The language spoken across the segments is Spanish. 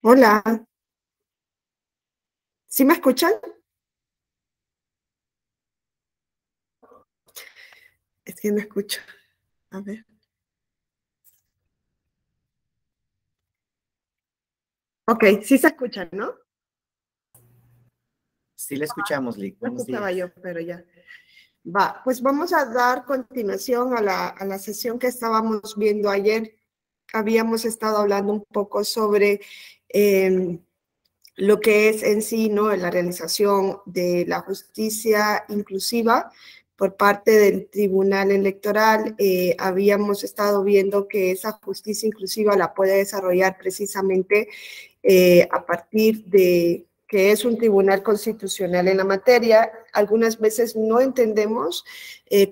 Hola, ¿sí me escuchan? Es que no escucho. A ver. Ok, sí se escuchan, ¿no? Sí, le escuchamos, Lick. No Buenos escuchaba días. yo, pero ya. Va, pues vamos a dar continuación a la sesión que estábamos viendo ayer. Habíamos estado hablando un poco sobre eh, lo que es en sí, ¿no? La realización de la justicia inclusiva por parte del Tribunal Electoral. Habíamos estado viendo que esa justicia inclusiva la puede desarrollar precisamente a partir de que es un tribunal constitucional en la materia. Algunas veces no entendemos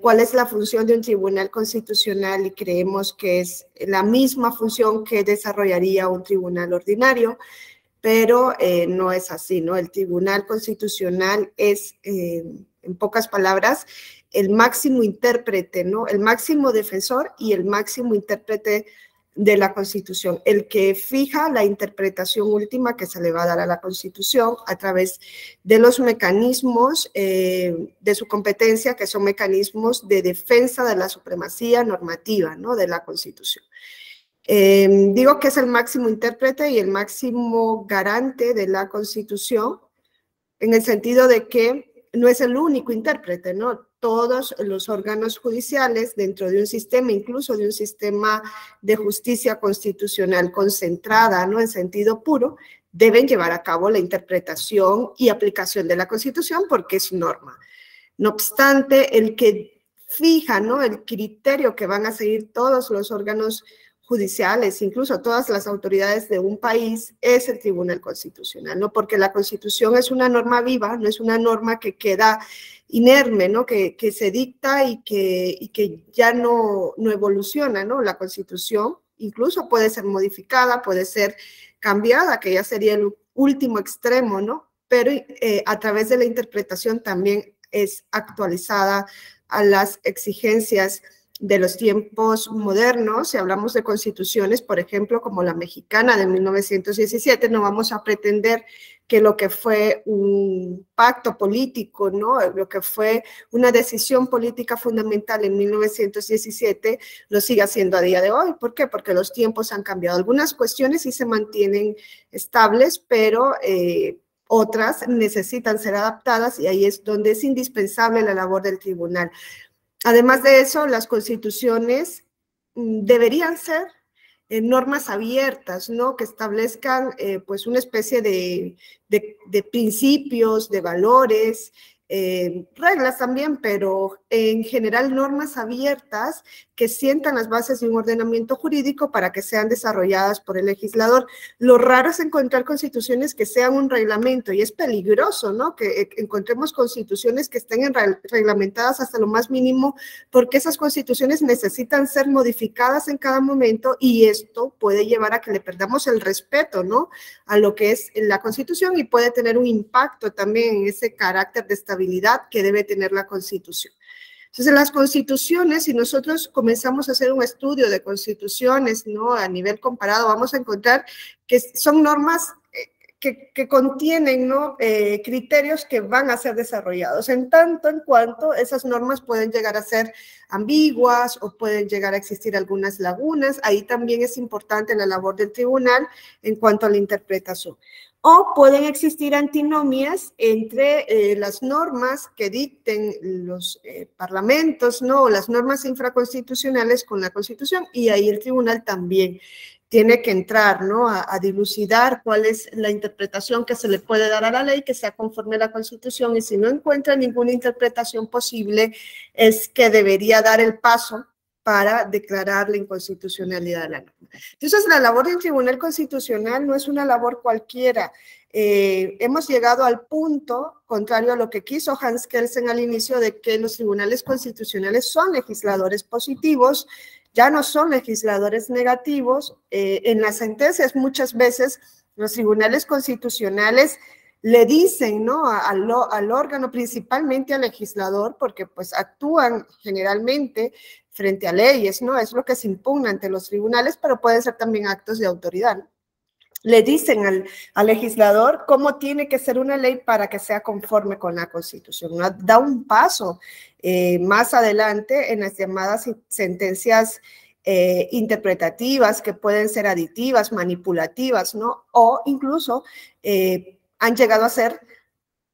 cuál es la función de un tribunal constitucional y creemos que es la misma función que desarrollaría un tribunal ordinario, pero no es así, ¿no? El Tribunal Constitucional es, en pocas palabras, el máximo intérprete, ¿no? El máximo defensor y el máximo intérprete de la Constitución, el que fija la interpretación última que se le va a dar a la Constitución a través de los mecanismos de su competencia, que son mecanismos de defensa de la supremacía normativa, ¿no? De la Constitución. Digo que es el máximo intérprete y el máximo garante de la Constitución, en el sentido de que no es el único intérprete, ¿no? Todos los órganos judiciales dentro de un sistema, incluso de un sistema de justicia constitucional concentrada, ¿no? En sentido puro, deben llevar a cabo la interpretación y aplicación de la Constitución porque es norma. No obstante, el que fija, ¿no? El criterio que van a seguir todos los órganos judiciales, incluso todas las autoridades de un país, es el Tribunal Constitucional, ¿no? Porque la Constitución es una norma viva, no es una norma que queda inerme, ¿no? Que se dicta y que ya no evoluciona, ¿no? La Constitución incluso puede ser modificada, puede ser cambiada, que ya sería el último extremo, ¿no? Pero a través de la interpretación también es actualizada a las exigencias de los tiempos modernos. Si hablamos de constituciones, por ejemplo, como la mexicana de 1917, no vamos a pretender que lo que fue un pacto político, ¿no? Lo que fue una decisión política fundamental en 1917, lo siga siendo a día de hoy. ¿Por qué? Porque los tiempos han cambiado. Algunas cuestiones sí se mantienen estables, pero otras necesitan ser adaptadas y ahí es donde es indispensable la labor del tribunal. Además de eso, las constituciones deberían ser normas abiertas, ¿no? Que establezcan pues una especie de principios, de valores, reglas también, pero en general normas abiertas que sientan las bases de un ordenamiento jurídico para que sean desarrolladas por el legislador. Lo raro es encontrar constituciones que sean un reglamento y es peligroso, ¿no? Que encontremos constituciones que estén reglamentadas hasta lo más mínimo, porque esas constituciones necesitan ser modificadas en cada momento y esto puede llevar a que le perdamos el respeto, ¿no? A lo que es la Constitución y puede tener un impacto también en ese carácter de estabilidad que debe tener la Constitución. Entonces, las constituciones, si nosotros comenzamos a hacer un estudio de constituciones, ¿no? A nivel comparado, vamos a encontrar que son normas que contienen, ¿no? Criterios que van a ser desarrollados, en tanto en cuanto esas normas pueden llegar a ser ambiguas o pueden llegar a existir algunas lagunas. Ahí también es importante la labor del tribunal en cuanto a la interpretación. O pueden existir antinomias entre las normas que dicten los parlamentos, ¿no? O las normas infraconstitucionales con la Constitución, y ahí el tribunal también tiene que entrar, ¿no? A dilucidar cuál es la interpretación que se le puede dar a la ley que sea conforme a la Constitución, y si no encuentra ninguna interpretación posible, es que debería dar el paso para declarar la inconstitucionalidad de la norma. Entonces, la labor del Tribunal Constitucional no es una labor cualquiera. Hemos llegado al punto, contrario a lo que quiso Hans Kelsen al inicio, de que los tribunales constitucionales son legisladores positivos, ya no son legisladores negativos. En las sentencias muchas veces los tribunales constitucionales le dicen, ¿no? Al órgano, principalmente al legislador, porque pues actúan generalmente frente a leyes, ¿no? Es lo que se impugna ante los tribunales, pero pueden ser también actos de autoridad, ¿no? le dicen al legislador cómo tiene que ser una ley para que sea conforme con la Constitución. Da un paso más adelante en las llamadas sentencias interpretativas que pueden ser aditivas, manipulativas, ¿no? O incluso han llegado a ser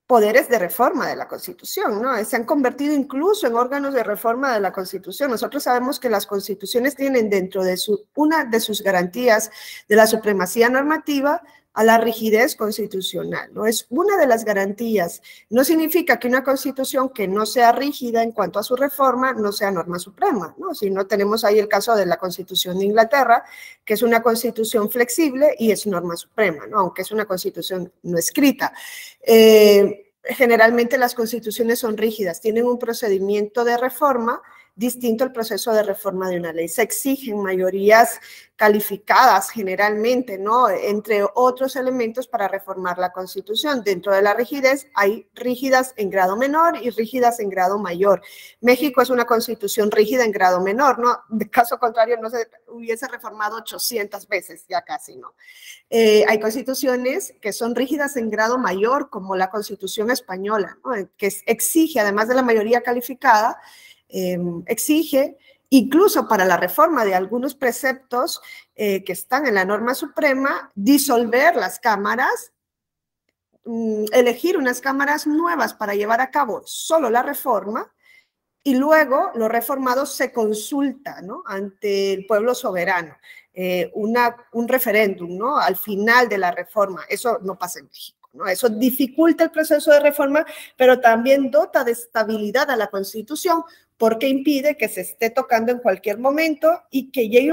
poderes de reforma de la Constitución, ¿no? Se han convertido incluso en órganos de reforma de la Constitución. Nosotros sabemos que las constituciones tienen dentro de una de sus garantías de la supremacía normativa a la rigidez constitucional, ¿no? Es una de las garantías. No significa que una constitución que no sea rígida en cuanto a su reforma no sea norma suprema, ¿no? Si no, tenemos ahí el caso de la Constitución de Inglaterra, que es una constitución flexible y es norma suprema, ¿no? Aunque es una constitución no escrita. Generalmente las constituciones son rígidas, tienen un procedimiento de reforma distinto al proceso de reforma de una ley. Se exigen mayorías calificadas generalmente, ¿no? Entre otros elementos para reformar la Constitución. Dentro de la rigidez hay rígidas en grado menor y rígidas en grado mayor. México es una constitución rígida en grado menor, ¿no? De caso contrario no se hubiese reformado 800 veces, ya casi, ¿no? Hay constituciones que son rígidas en grado mayor, como la Constitución española, ¿no? Que exige, además de la mayoría calificada, exige, incluso para la reforma de algunos preceptos que están en la norma suprema, disolver las cámaras, elegir unas cámaras nuevas para llevar a cabo solo la reforma, y luego lo reformado se consulta, ¿no? Ante el pueblo soberano, un referéndum, ¿no? Al final de la reforma. Eso no pasa en México, ¿no? Eso dificulta el proceso de reforma, pero también dota de estabilidad a la Constitución, porque impide que se esté tocando en cualquier momento y que llegue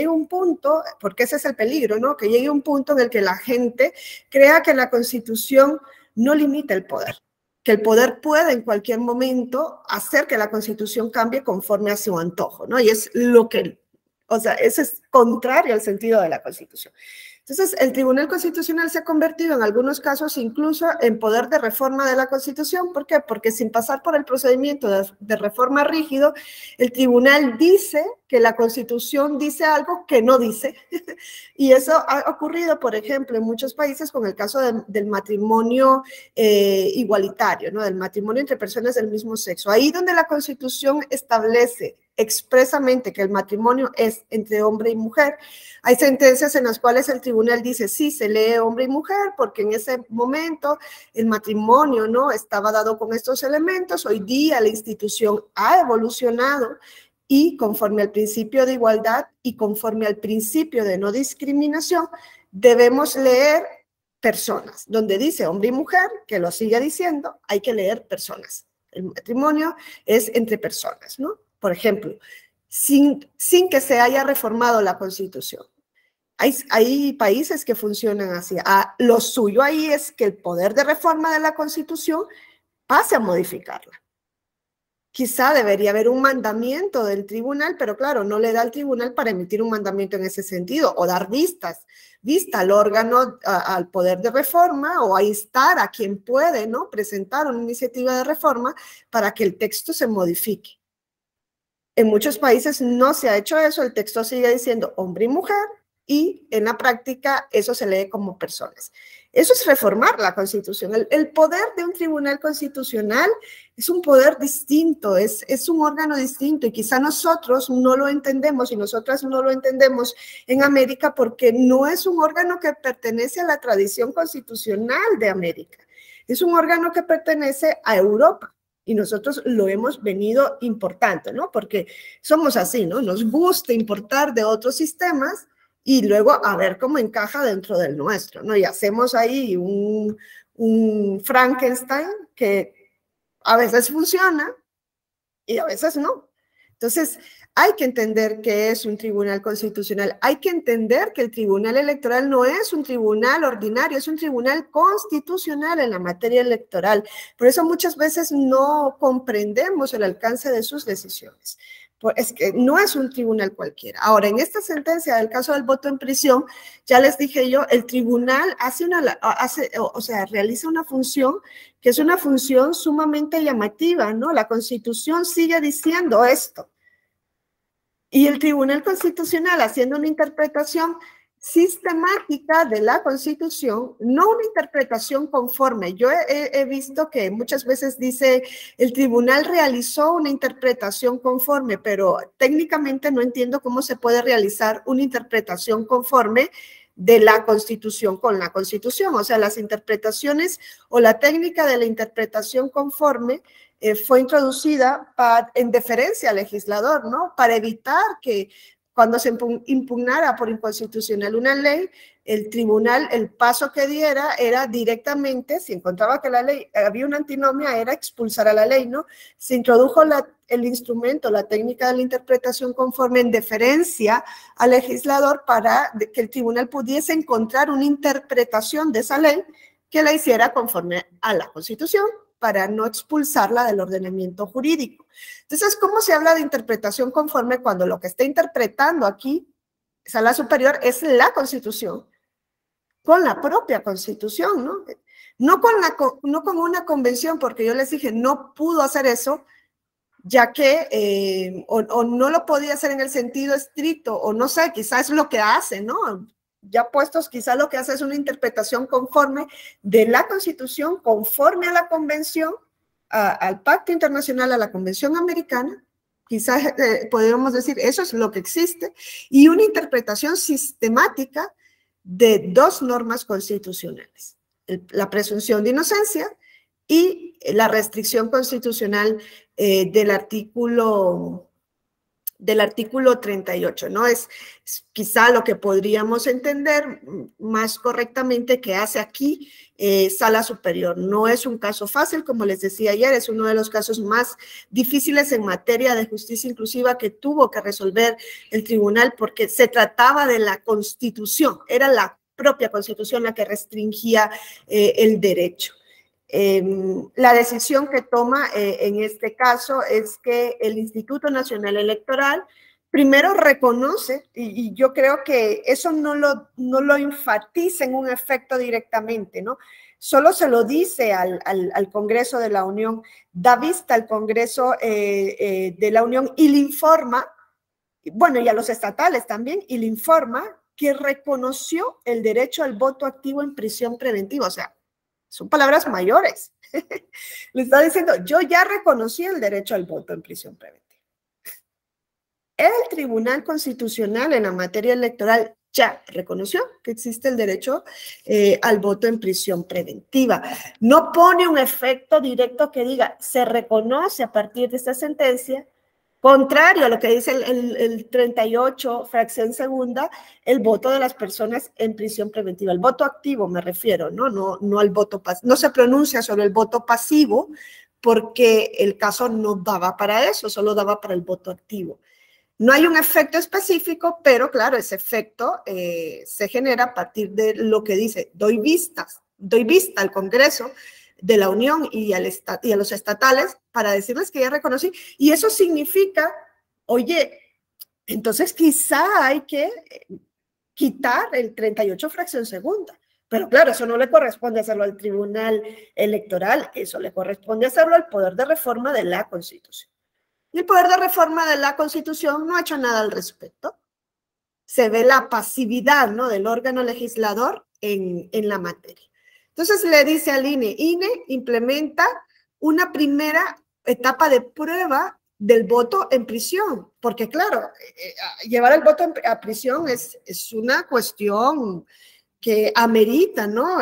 un punto, porque ese es el peligro, ¿no? Que llegue un punto en el que la gente crea que la Constitución no limita el poder, que el poder puede en cualquier momento hacer que la Constitución cambie conforme a su antojo, ¿no? Y es lo que, o sea, eso es contrario al sentido de la Constitución. Entonces, el Tribunal Constitucional se ha convertido en algunos casos incluso en poder de reforma de la Constitución. ¿Por qué? Porque sin pasar por el procedimiento de reforma rígido, el Tribunal dice que la Constitución dice algo que no dice. Y eso ha ocurrido, por ejemplo, en muchos países con el caso del matrimonio igualitario, ¿no? Del matrimonio entre personas del mismo sexo. Ahí donde la Constitución establece expresamente que el matrimonio es entre hombre y mujer, hay sentencias en las cuales el tribunal dice, sí, se lee hombre y mujer, porque en ese momento el matrimonio, ¿no? Estaba dado con estos elementos. Hoy día la institución ha evolucionado y conforme al principio de igualdad y conforme al principio de no discriminación, debemos leer personas. Donde dice hombre y mujer, que lo sigue diciendo, hay que leer personas. El matrimonio es entre personas, ¿no? Por ejemplo, sin que se haya reformado la Constitución. Hay países que funcionan así. Lo suyo ahí es que el poder de reforma de la Constitución pase a modificarla. Quizá debería haber un mandamiento del tribunal, pero claro, no le da al tribunal para emitir un mandamiento en ese sentido, o dar vista al órgano, al poder de reforma, o a instar a quien puede, ¿no? Presentar una iniciativa de reforma para que el texto se modifique. En muchos países no se ha hecho eso, el texto sigue diciendo hombre y mujer, y en la práctica eso se lee como personas. Eso es reformar la Constitución. El poder de un tribunal constitucional es un poder distinto, es un órgano distinto, y quizá nosotros no lo entendemos y nosotras no lo entendemos en América porque no es un órgano que pertenece a la tradición constitucional de América. Es un órgano que pertenece a Europa. Y nosotros lo hemos venido importando, ¿no? Porque somos así, ¿no? Nos gusta importar de otros sistemas y luego a ver cómo encaja dentro del nuestro, ¿no? Y hacemos ahí un Frankenstein que a veces funciona y a veces no. Entonces, hay que entender qué es un tribunal constitucional. Hay que entender que el tribunal electoral no es un tribunal ordinario, es un tribunal constitucional en la materia electoral. Por eso muchas veces no comprendemos el alcance de sus decisiones. Es que no es un tribunal cualquiera. Ahora, en esta sentencia del caso del voto en prisión, ya les dije yo, el tribunal realiza una función que es una función sumamente llamativa, ¿no? La Constitución sigue diciendo esto. Y el Tribunal Constitucional, haciendo una interpretación, sistemática de la Constitución, no una interpretación conforme. Yo he visto que muchas veces dice el tribunal realizó una interpretación conforme, pero técnicamente no entiendo cómo se puede realizar una interpretación conforme de la Constitución con la Constitución. O sea, las interpretaciones o la técnica de la interpretación conforme fue introducida en deferencia al legislador, ¿no? Para evitar que cuando se impugnara por inconstitucional una ley, el tribunal, el paso que diera era directamente, si encontraba que la ley había una antinomia, era expulsar a la ley, ¿no? Se introdujo el instrumento, la técnica de la interpretación conforme en deferencia al legislador para que el tribunal pudiese encontrar una interpretación de esa ley que la hiciera conforme a la Constitución, para no expulsarla del ordenamiento jurídico. Entonces, ¿cómo se habla de interpretación conforme cuando lo que está interpretando aquí, Sala Superior, es la Constitución, con la propia Constitución, ¿no? No con una convención, porque yo les dije, no pudo hacer eso, ya que o no lo podía hacer en el sentido estricto, o no sé, quizás es lo que hace, ¿no? Ya puestos, quizás lo que hace es una interpretación conforme de la Constitución, conforme a la Convención, al Pacto Internacional, a la Convención Americana. Quizás podríamos decir, eso es lo que existe, y una interpretación sistemática de dos normas constitucionales, la presunción de inocencia y la restricción constitucional del artículo 38, ¿no? Es quizá lo que podríamos entender más correctamente que hace aquí Sala Superior. No es un caso fácil, como les decía ayer, es uno de los casos más difíciles en materia de justicia inclusiva que tuvo que resolver el tribunal, porque se trataba de la Constitución, era la propia Constitución la que restringía el derecho. La decisión que toma en este caso es que el Instituto Nacional Electoral primero reconoce, y yo creo que eso no lo enfatiza en un efecto directamente, ¿no? Solo se lo dice al Congreso de la Unión, da vista al Congreso de la Unión y le informa, bueno, y a los estatales también, y le informa que reconoció el derecho al voto activo en prisión preventiva. O sea, son palabras mayores. Le está diciendo, yo ya reconocí el derecho al voto en prisión preventiva. El Tribunal Constitucional en la materia electoral ya reconoció que existe el derecho al voto en prisión preventiva. No pone un efecto directo que diga, se reconoce a partir de esta sentencia, contrario a lo que dice el 38, fracción segunda, el voto de las personas en prisión preventiva. El voto activo me refiero, no al voto pasivo. No se pronuncia sobre el voto pasivo porque el caso no daba para eso, solo daba para el voto activo. No hay un efecto específico, pero claro, ese efecto se genera a partir de lo que dice, doy vista al Congreso de la Unión y a los estatales para decirles que ya reconocí. Y eso significa, oye, entonces quizá hay que quitar el 38 fracción segunda. Pero claro, eso no le corresponde hacerlo al Tribunal Electoral, eso le corresponde hacerlo al Poder de Reforma de la Constitución. Y el Poder de Reforma de la Constitución no ha hecho nada al respecto. Se ve la pasividad, ¿no?, del órgano legislador en la materia. Entonces le dice al INE, implementa una primera etapa de prueba del voto en prisión, porque claro, llevar el voto a prisión es una cuestión que amerita, ¿no?,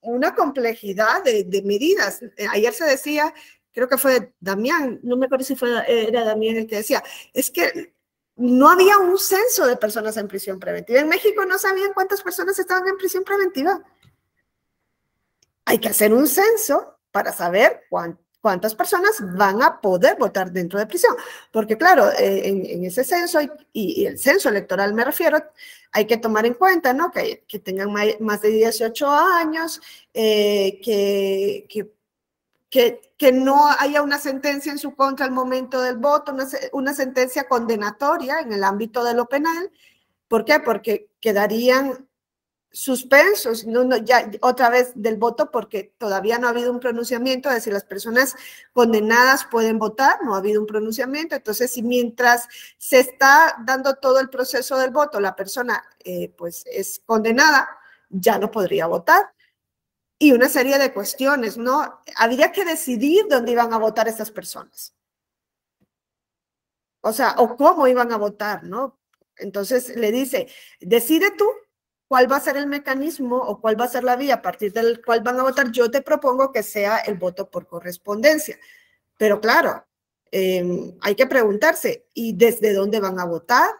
una complejidad de medidas. Ayer se decía, creo que fue Damián, no me acuerdo si era Damián el que decía, es que no había un censo de personas en prisión preventiva. En México no sabían cuántas personas estaban en prisión preventiva. Hay que hacer un censo para saber cuántas personas van a poder votar dentro de prisión. Porque claro, en ese censo, y el censo electoral me refiero, hay que tomar en cuenta, ¿no?, que tengan más de 18 años, que no haya una sentencia en su contra al momento del voto, una sentencia condenatoria en el ámbito de lo penal. ¿Por qué? Porque quedarían suspensos, ya otra vez del voto, porque todavía no ha habido un pronunciamiento de si las personas condenadas pueden votar, no ha habido un pronunciamiento. Entonces, si mientras se está dando todo el proceso del voto, la persona pues es condenada, ya no podría votar. Y una serie de cuestiones, ¿no? Habría que decidir dónde iban a votar esas personas. O sea, o cómo iban a votar, ¿no? Entonces le dice, decide tú cuál va a ser el mecanismo o cuál va a ser la vía a partir del cual van a votar. Yo te propongo que sea el voto por correspondencia. Pero claro, hay que preguntarse, ¿y desde dónde van a votar?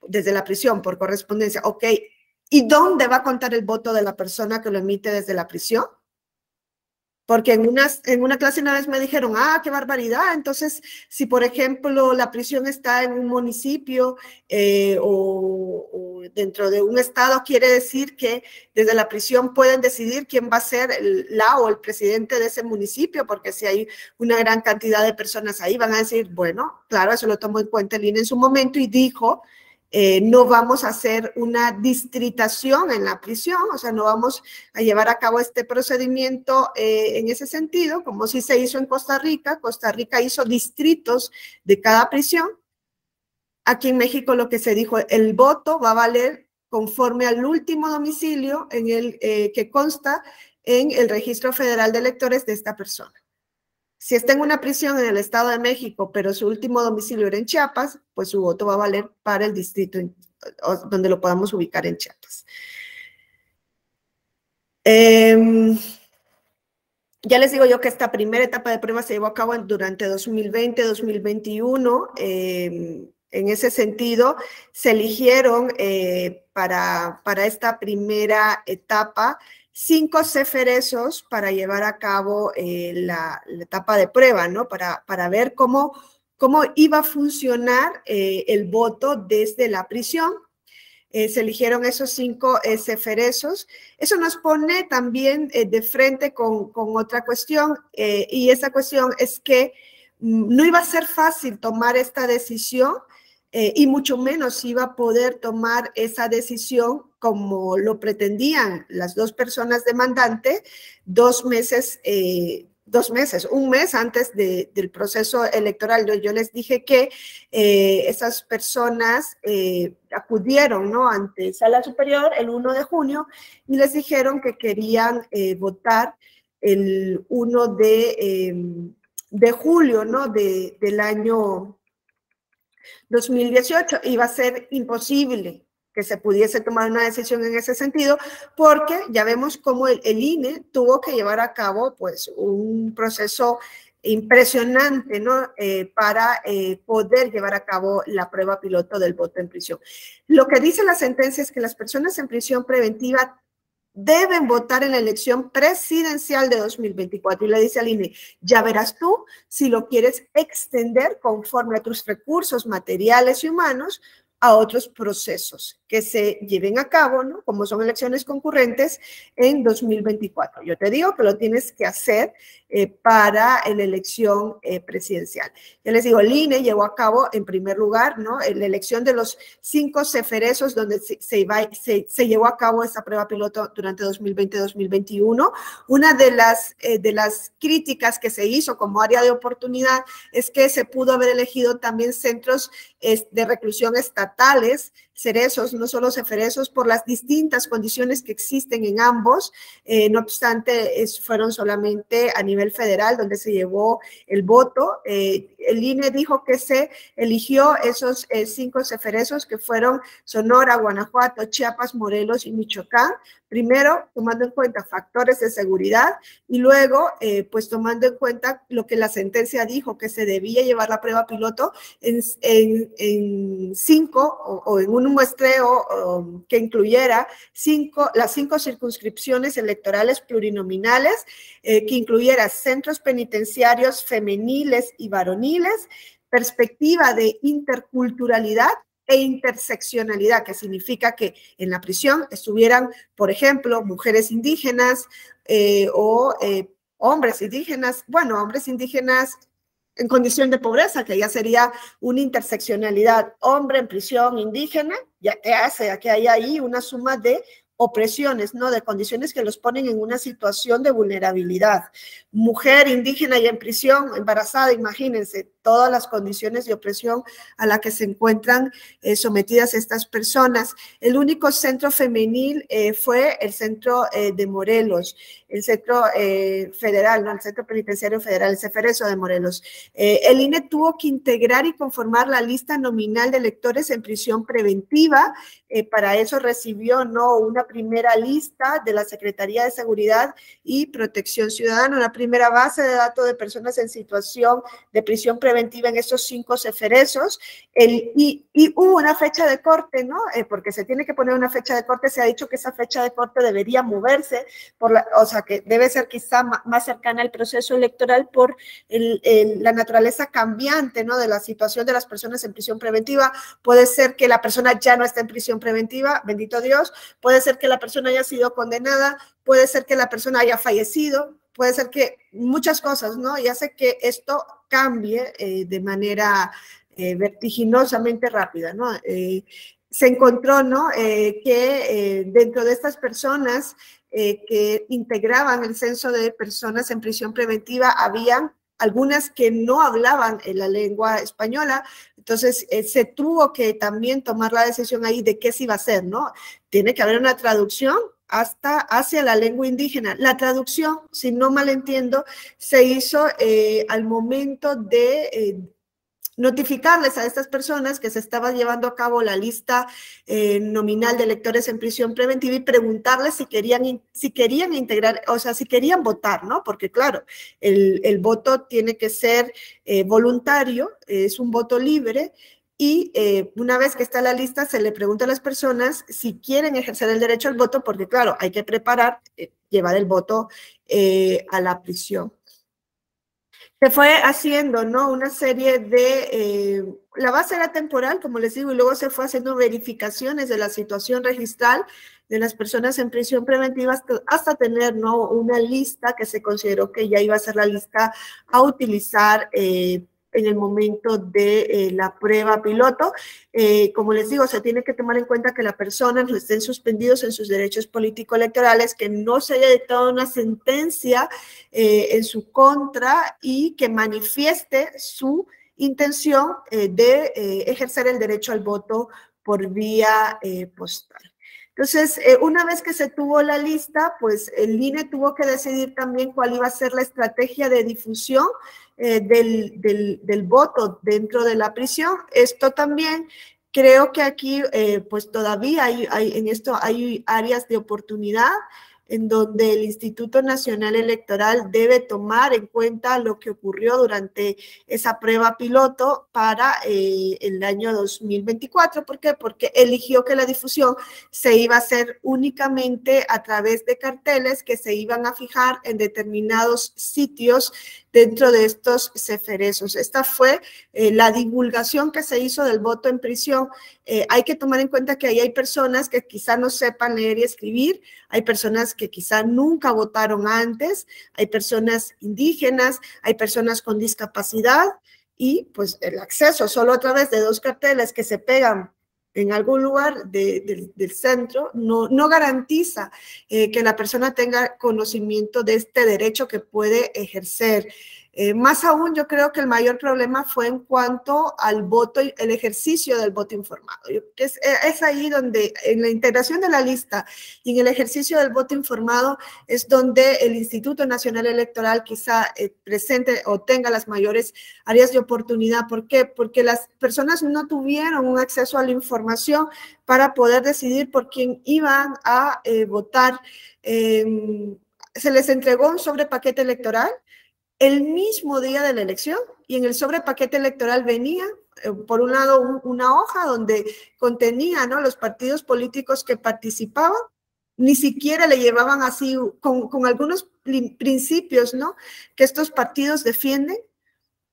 Desde la prisión, por correspondencia. Ok, ¿y dónde va a contar el voto de la persona que lo emite desde la prisión? Porque en una clase una vez me dijeron, qué barbaridad. Entonces, si por ejemplo la prisión está en un municipio o dentro de un estado, quiere decir que desde la prisión pueden decidir quién va a ser la o el presidente de ese municipio, porque si hay una gran cantidad de personas ahí, van a decir, bueno, claro, eso lo tomó en cuenta el INE en su momento y dijo, no vamos a hacer una distritación en la prisión, o sea, no vamos a llevar a cabo este procedimiento en ese sentido, como sí se hizo en Costa Rica. Costa Rica hizo distritos de cada prisión. Aquí en México lo que se dijo, el voto va a valer conforme al último domicilio en el que consta en el Registro Federal de Electores de esta persona. Si está en una prisión en el Estado de México, pero su último domicilio era en Chiapas, pues su voto va a valer para el distrito donde lo podamos ubicar en Chiapas. Ya les digo yo que esta primera etapa de prueba se llevó a cabo durante 2020-2021. En ese sentido, se eligieron para esta primera etapa 5 ceferesos para llevar a cabo la etapa de prueba, ¿no? Para ver cómo iba a funcionar el voto desde la prisión. Se eligieron esos 5 ceferesos. Eso nos pone también de frente con otra cuestión, y esa cuestión es que no iba a ser fácil tomar esta decisión, y mucho menos iba a poder tomar esa decisión como lo pretendían las 2 personas demandantes 2 meses, un mes antes del proceso electoral. Yo les dije que esas personas acudieron, ¿no?, ante Sala Superior el 1 de junio y les dijeron que querían votar el 1 de julio, ¿no?, del año 2018. Iba a ser imposible que se pudiese tomar una decisión en ese sentido, porque ya vemos cómo el INE tuvo que llevar a cabo pues un proceso impresionante, ¿no?, para poder llevar a cabo la prueba piloto del voto en prisión. Lo que dice la sentencia es que las personas en prisión preventiva deben votar en la elección presidencial de 2024. Y le dice al INE, ya verás tú si lo quieres extender conforme a tus recursos materiales y humanos a otros procesos que se lleven a cabo, ¿no?, como son elecciones concurrentes en 2024. Yo te digo que lo tienes que hacer para la elección presidencial. Ya les digo, el INE llevó a cabo, en primer lugar, ¿no?, la elección de los 5 ceferesos donde se llevó a cabo esta prueba piloto durante 2020-2021. Una de las críticas que se hizo como área de oportunidad es que se pudo haber elegido también centros de reclusión estatales, cerezos, no solo ceferesos, por las distintas condiciones que existen en ambos. No obstante, fueron solamente a nivel federal donde se llevó el voto. El INE dijo que se eligió esos 5 ceferesos que fueron Sonora, Guanajuato, Chiapas, Morelos y Michoacán. Primero, tomando en cuenta factores de seguridad y luego, pues tomando en cuenta lo que la sentencia dijo, que se debía llevar la prueba piloto en 5 o en un muestreo que incluyera las 5 circunscripciones electorales plurinominales, que incluyera centros penitenciarios femeniles y varoniles, perspectiva de interculturalidad e interseccionalidad, que significa que en la prisión estuvieran, por ejemplo, mujeres indígenas o hombres indígenas, hombres indígenas en condición de pobreza, que ya sería una interseccionalidad, hombre en prisión indígena, ya te hace que haya ahí una suma de opresiones, ¿no? De condiciones que los ponen en una situación de vulnerabilidad. Mujer indígena y en prisión, embarazada, imagínense todas las condiciones de opresión a la que se encuentran sometidas estas personas. El único centro femenil fue el centro de Morelos, el centro federal, ¿no? El centro penitenciario federal, el CEFERESO de Morelos. El INE tuvo que integrar y conformar la lista nominal de electores en prisión preventiva. Para eso recibió, ¿no?, una primera lista de la Secretaría de Seguridad y Protección Ciudadana, una primera base de datos de personas en situación de prisión preventiva en estos 5 ceferesos, y hubo una fecha de corte, ¿no? Porque se tiene que poner una fecha de corte. Se ha dicho que esa fecha de corte debería moverse, o sea, que debe ser quizá más cercana al proceso electoral por la naturaleza cambiante, ¿no?, de la situación de las personas en prisión preventiva. Puede ser que la persona ya no esté en prisión preventiva, bendito Dios, puede ser que la persona haya sido condenada, puede ser que la persona haya fallecido, puede ser que muchas cosas, ¿no? Y hace que esto cambie de manera vertiginosamente rápida, ¿no? Se encontró, ¿no?, que dentro de estas personas que integraban el censo de personas en prisión preventiva, habían algunas que no hablaban la lengua española. Entonces se tuvo que también tomar la decisión ahí de qué se iba a hacer, ¿no? Tiene que haber una traducción hacia la lengua indígena. La traducción, si no mal entiendo, se hizo al momento de notificarles a estas personas que se estaba llevando a cabo la lista nominal de electores en prisión preventiva y preguntarles si querían integrar, o sea, si querían votar, ¿no? Porque claro, el voto tiene que ser voluntario, es un voto libre, y una vez que está la lista se le pregunta a las personas si quieren ejercer el derecho al voto, porque claro, hay que preparar, llevar el voto a la prisión. Se fue haciendo, ¿no?, una serie de, la base era temporal, como les digo, y luego se fue haciendo verificaciones de la situación registral de las personas en prisión preventiva hasta tener, ¿no?, una lista que se consideró que ya iba a ser la lista a utilizar en el momento de la prueba piloto. Como les digo, se tiene que tomar en cuenta que la persona no estén suspendidos en sus derechos político-electorales, que no se haya dictado una sentencia en su contra y que manifieste su intención de ejercer el derecho al voto por vía postal. Entonces, una vez que se tuvo la lista, pues el INE tuvo que decidir también cuál iba a ser la estrategia de difusión del voto dentro de la prisión. Esto también creo que aquí pues todavía en esto hay áreas de oportunidad en donde el Instituto Nacional Electoral debe tomar en cuenta lo que ocurrió durante esa prueba piloto para el año 2024. ¿Por qué? Porque eligió que la difusión se iba a hacer únicamente a través de carteles que se iban a fijar en determinados sitios dentro de estos ceferesos. Esta fue la divulgación que se hizo del voto en prisión. Hay que tomar en cuenta que ahí hay personas que quizá no sepan leer y escribir, hay personas que quizá nunca votaron antes, hay personas indígenas, hay personas con discapacidad, y pues el acceso solo a través de 2 carteles que se pegan en algún lugar del centro no garantiza que la persona tenga conocimiento de este derecho que puede ejercer. Más aún, yo creo que el mayor problema fue en cuanto al voto, el ejercicio del voto informado. Es ahí donde, en la integración de la lista y en el ejercicio del voto informado, es donde el Instituto Nacional Electoral quizá presente o tenga las mayores áreas de oportunidad. ¿Por qué? Porque las personas no tuvieron un acceso a la información para poder decidir por quién iban a votar. Se les entregó un sobrepaquete electoral el mismo día de la elección, y en el sobrepaquete electoral venía, por un lado, una hoja donde contenía, ¿no?, los partidos políticos que participaban. Ni siquiera le llevaban así, con algunos principios, ¿no?, que estos partidos defienden.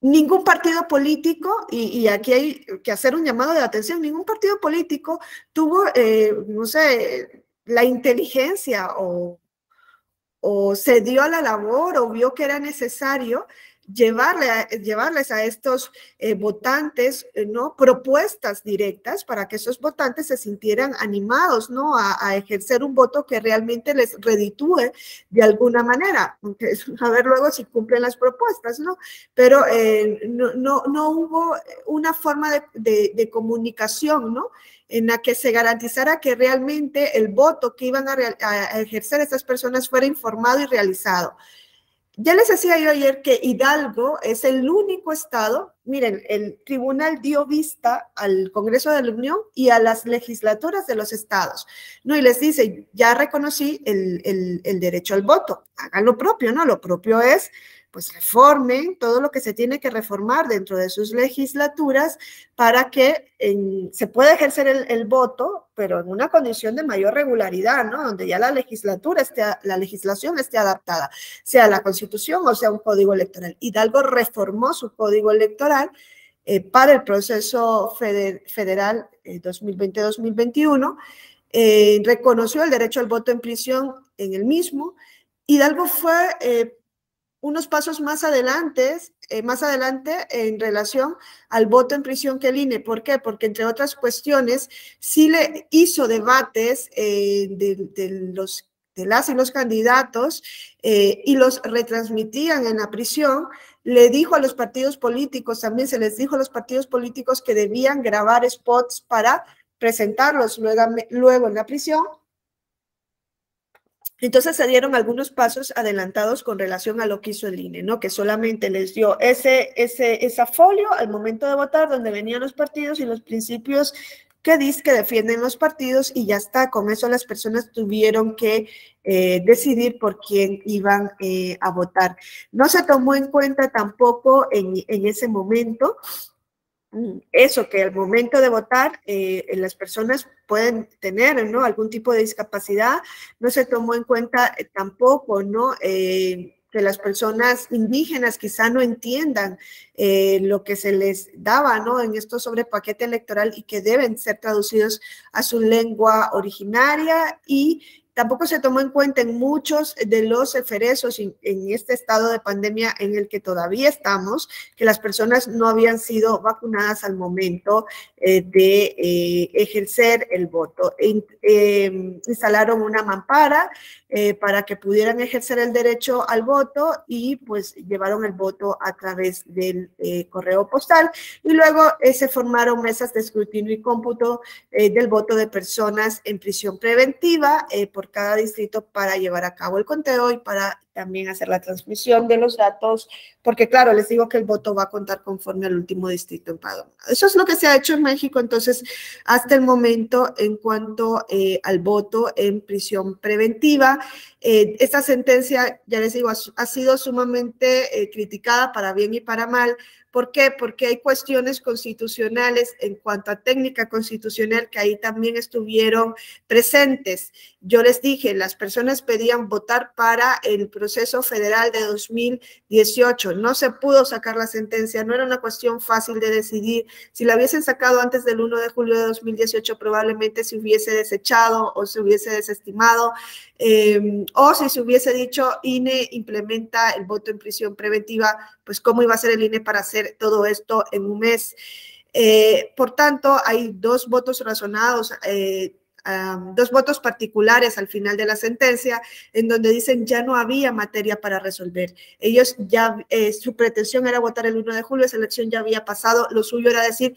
Ningún partido político, y aquí hay que hacer un llamado de atención, ningún partido político tuvo, no sé, la inteligencia o se dio a la labor o vio que era necesario llevarles a estos votantes, ¿no? Propuestas directas para que esos votantes se sintieran animados, ¿no? A ejercer un voto que realmente les reditúe de alguna manera, aunque a ver luego si cumplen las propuestas, ¿no? Pero no hubo una forma de comunicación, ¿no? En la que se garantizara que realmente el voto que iban a ejercer estas personas fuera informado y realizado. Ya les decía yo ayer que Hidalgo es el único estado, miren, el tribunal dio vista al Congreso de la Unión y a las legislaturas de los estados, ¿no? Y les dice, ya reconocí el derecho al voto, hagan lo propio, ¿no? Lo propio es, pues reformen todo lo que se tiene que reformar dentro de sus legislaturas para que se pueda ejercer el voto, pero en una condición de mayor regularidad, ¿no? Donde ya la legislación esté adaptada, sea la Constitución o sea un código electoral. Hidalgo reformó su código electoral para el proceso federal 2020-2021, reconoció el derecho al voto en prisión en el mismo. Hidalgo fue unos pasos más adelante en relación al voto en prisión que el INE. ¿Por qué? Porque entre otras cuestiones sí le hizo debates de las y los candidatos y los retransmitían en la prisión. Le dijo a los partidos políticos, también se les dijo a los partidos políticos que debían grabar spots para presentarlos luego en la prisión. Entonces se dieron algunos pasos adelantados con relación a lo que hizo el INE, ¿no? Que solamente les dio esa folio al momento de votar, donde venían los partidos y los principios que defienden los partidos, y ya está. Con eso las personas tuvieron que decidir por quién iban a votar. No se tomó en cuenta tampoco en ese momento eso, que al momento de votar las personas pueden tener, ¿no? Algún tipo de discapacidad. No se tomó en cuenta tampoco, ¿no? Que las personas indígenas quizá no entiendan lo que se les daba, ¿no? En esto sobre paquete electoral, y que deben ser traducidos a su lengua originaria. Y tampoco se tomó en cuenta en muchos de los eferesos en este estado de pandemia en el que todavía estamos, que las personas no habían sido vacunadas al momento de ejercer el voto. Instalaron una mampara para que pudieran ejercer el derecho al voto, y pues llevaron el voto a través del correo postal, y luego se formaron mesas de escrutinio y cómputo del voto de personas en prisión preventiva por cada distrito para llevar a cabo el conteo y para también hacer la transmisión de los datos, porque claro, les digo que el voto va a contar conforme al último distrito empadronado. Eso es lo que se ha hecho en México, entonces, hasta el momento, en cuanto al voto en prisión preventiva. Esta sentencia, ya les digo, ha sido sumamente criticada para bien y para mal. ¿Por qué? Porque hay cuestiones constitucionales en cuanto a técnica constitucional que ahí también estuvieron presentes. Yo les dije, las personas pedían votar para el proceso federal de 2018. No se pudo sacar la sentencia, no era una cuestión fácil de decidir. Si la hubiesen sacado antes del 1 de julio de 2018, probablemente se hubiese desechado o se hubiese desestimado. O si se hubiese dicho INE implementa el voto en prisión preventiva, pues cómo iba a ser el INE para hacer todo esto en un mes. Por tanto, hay dos votos razonados, dos votos particulares al final de la sentencia, en donde dicen ya no había materia para resolver. Ellos ya, su pretensión era votar el 1 de julio, esa elección ya había pasado, lo suyo era decir,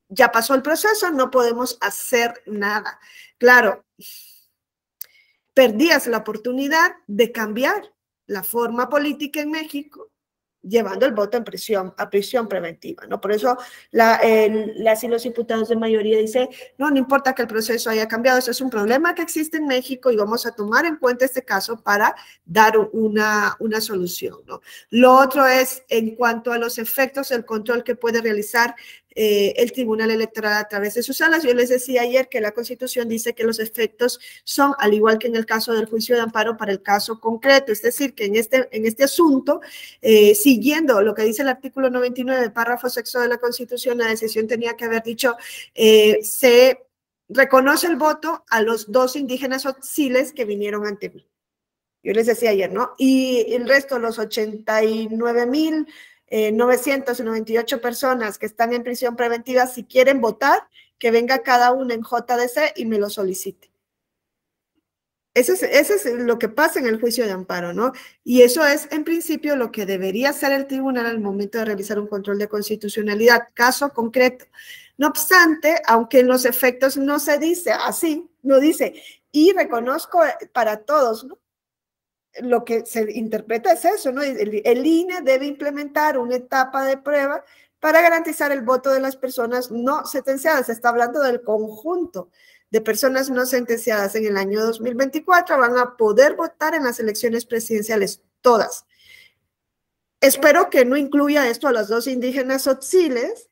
ya pasó el proceso, no podemos hacer nada. Claro, perdías la oportunidad de cambiar la forma política en México llevando el voto a prisión preventiva, ¿no? Por eso las y los diputados de mayoría dicen, no importa que el proceso haya cambiado, eso es un problema que existe en México y vamos a tomar en cuenta este caso para dar una solución, ¿no? Lo otro es en cuanto a los efectos del control que puede realizar el Tribunal Electoral a través de sus salas. Yo les decía ayer que la Constitución dice que los efectos son, al igual que en el caso del juicio de amparo, para el caso concreto, es decir, que en este asunto, siguiendo lo que dice el artículo 99, párrafo sexto de la Constitución, la decisión tenía que haber dicho, se reconoce el voto a los dos indígenas otziles que vinieron ante mí. Yo les decía ayer, ¿no? Y el resto, los 89.998 personas que están en prisión preventiva, si quieren votar, que venga cada uno en JDC y me lo solicite. Eso es lo que pasa en el juicio de amparo, ¿no? Y eso es, en principio, lo que debería hacer el tribunal al momento de realizar un control de constitucionalidad, caso concreto. No obstante, aunque en los efectos no se dice así, no dice, y reconozco para todos, ¿no? Lo que se interpreta es eso, ¿no? El INE debe implementar una etapa de prueba para garantizar el voto de las personas no sentenciadas. Se está hablando del conjunto de personas no sentenciadas en el año 2024, van a poder votar en las elecciones presidenciales, todas. Espero que no incluya esto a los 2 indígenas tzotziles,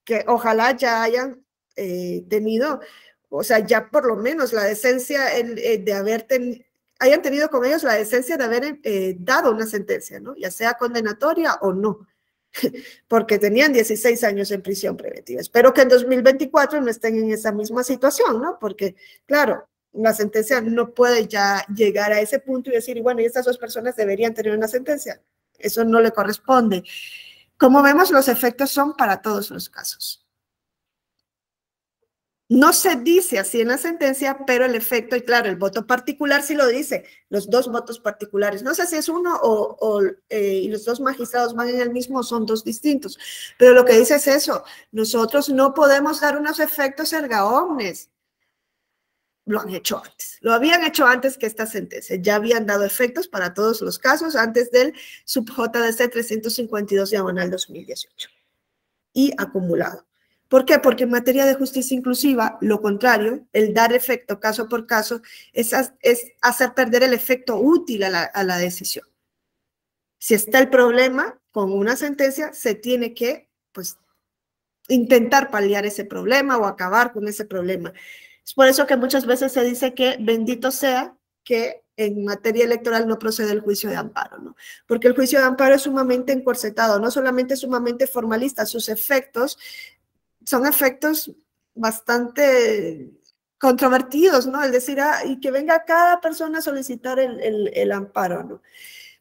que ojalá ya hayan tenido, o sea, ya por lo menos la decencia de haber hayan tenido con ellos la decencia de haber dado una sentencia, ¿no? Ya sea condenatoria o no, porque tenían 16 años en prisión preventiva. Espero que en 2024 no estén en esa misma situación, ¿no? Porque, claro, la sentencia no puede ya llegar a ese punto y decir, bueno, y estas 2 personas deberían tener una sentencia. Eso no le corresponde. Como vemos, los efectos son para todos los casos. No se dice así en la sentencia, pero el efecto, y claro, el voto particular sí lo dice, los 2 votos particulares. No sé si es uno y los 2 magistrados van en el mismo o son 2 distintos, pero lo que dice es eso, nosotros no podemos dar unos efectos erga omnes. Lo han hecho antes, lo habían hecho antes que esta sentencia, ya habían dado efectos para todos los casos antes del sub-JDC 352/2018 y acumulado. ¿Por qué? Porque en materia de justicia inclusiva, lo contrario, el dar efecto caso por caso, es hacer perder el efecto útil a la decisión. Si está el problema con una sentencia, se tiene que, pues, intentar paliar ese problema o acabar con ese problema. Es por eso que muchas veces se dice que bendito sea que en materia electoral no procede el juicio de amparo, ¿no? Porque el juicio de amparo es sumamente encorsetado, no solamente sumamente formalista, sus efectos son efectos bastante controvertidos, ¿no? El decir, y que venga cada persona a solicitar el amparo, ¿no?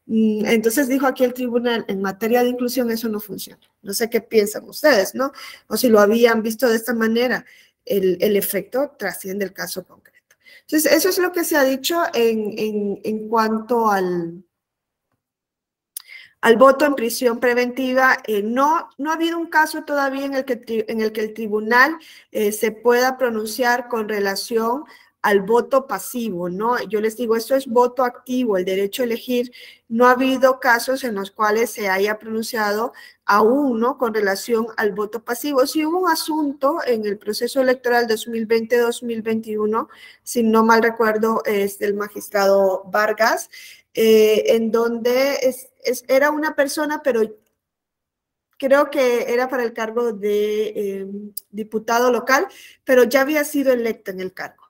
Entonces dijo aquí el tribunal, en materia de inclusión eso no funciona. No sé qué piensan ustedes, ¿no? O si lo habían visto de esta manera, el efecto trasciende el caso concreto. Entonces, eso es lo que se ha dicho en cuanto al voto en prisión preventiva. No ha habido un caso todavía en el que el tribunal se pueda pronunciar con relación al voto pasivo, ¿no? Yo les digo, esto es voto activo, el derecho a elegir. No ha habido casos en los cuales se haya pronunciado aún, ¿no? Con relación al voto pasivo. Sí hubo un asunto en el proceso electoral 2020-2021, si no mal recuerdo, es del magistrado Vargas, en donde era una persona, pero creo que era para el cargo de diputado local, pero ya había sido electa en el cargo.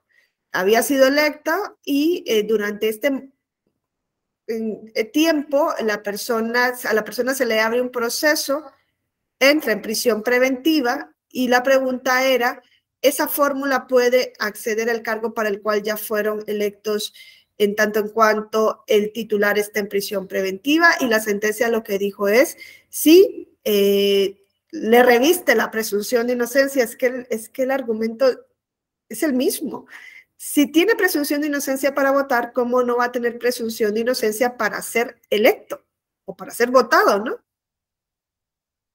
Había sido electa y durante este tiempo a la persona se le abre un proceso, entra en prisión preventiva y la pregunta era, ¿esa fórmula puede acceder al cargo para el cual ya fueron electos en tanto en cuanto el titular está en prisión preventiva? Y la sentencia lo que dijo es, sí, le reviste la presunción de inocencia. Es que el argumento es el mismo. Si tiene presunción de inocencia para votar, ¿cómo no va a tener presunción de inocencia para ser electo o para ser votado, no?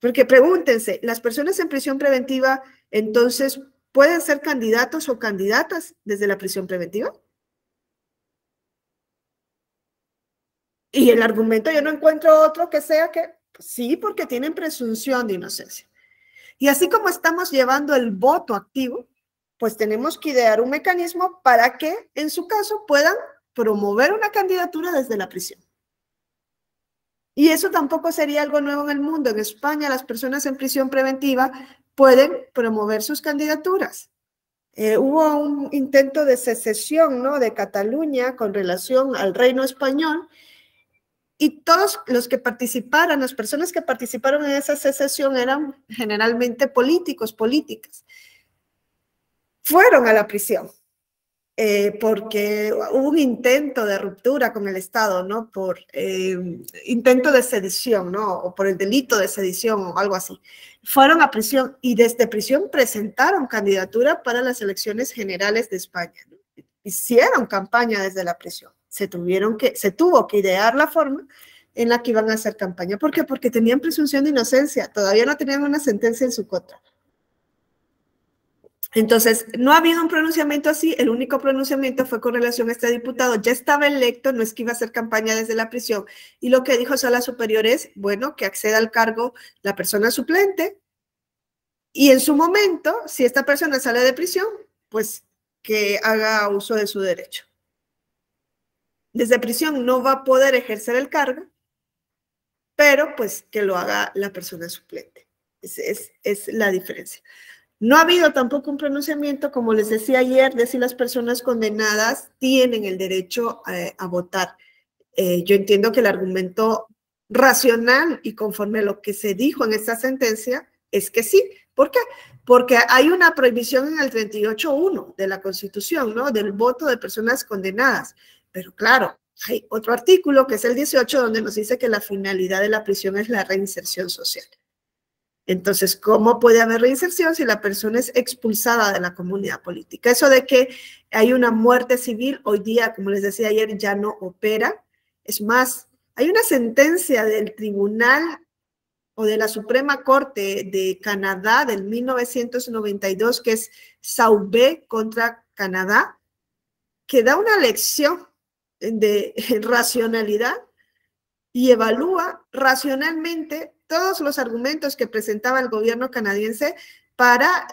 Porque pregúntense, ¿las personas en prisión preventiva entonces pueden ser candidatos o candidatas desde la prisión preventiva? Y el argumento, yo no encuentro otro que sea que sí, porque tienen presunción de inocencia. Y así como estamos llevando el voto activo, pues tenemos que idear un mecanismo para que, en su caso, puedan promover una candidatura desde la prisión. Y eso tampoco sería algo nuevo en el mundo. En España, las personas en prisión preventiva pueden promover sus candidaturas. Hubo un intento de secesión, ¿no?, de Cataluña con relación al reino español, y todos los que participaron, las personas que participaron en esa secesión eran generalmente políticos, políticas. Fueron a la prisión. porque hubo un intento de ruptura con el Estado, ¿no? Por intento de sedición, ¿no? O por el delito de sedición o algo así. Fueron a prisión y desde prisión presentaron candidatura para las elecciones generales de España, ¿no? Hicieron campaña desde la prisión. Se tuvo que idear la forma en la que iban a hacer campaña. ¿Por qué? Porque tenían presunción de inocencia, todavía no tenían una sentencia en su contra. Entonces, no ha habido un pronunciamiento así, el único pronunciamiento fue con relación a este diputado, ya estaba electo, no es que iba a hacer campaña desde la prisión, y lo que dijo Sala Superior es, bueno, que acceda al cargo la persona suplente, y en su momento, si esta persona sale de prisión, pues que haga uso de su derecho. Desde prisión no va a poder ejercer el cargo, pero pues que lo haga la persona suplente. Es la diferencia. No ha habido tampoco un pronunciamiento, como les decía ayer, de si las personas condenadas tienen el derecho a votar. Yo entiendo que el argumento racional y conforme a lo que se dijo en esta sentencia es que sí. ¿Por qué? Porque hay una prohibición en el 38.1 de la Constitución, ¿no? Del voto de personas condenadas. Pero claro, hay otro artículo que es el 18 donde nos dice que la finalidad de la prisión es la reinserción social. Entonces, ¿cómo puede haber reinserción si la persona es expulsada de la comunidad política? Eso de que hay una muerte civil, hoy día, como les decía ayer, ya no opera. Es más, hay una sentencia del Tribunal o de la Suprema Corte de Canadá del 1992, que es Sauvé contra Canadá, que da una lección de racionalidad y evalúa racionalmente todos los argumentos que presentaba el gobierno canadiense para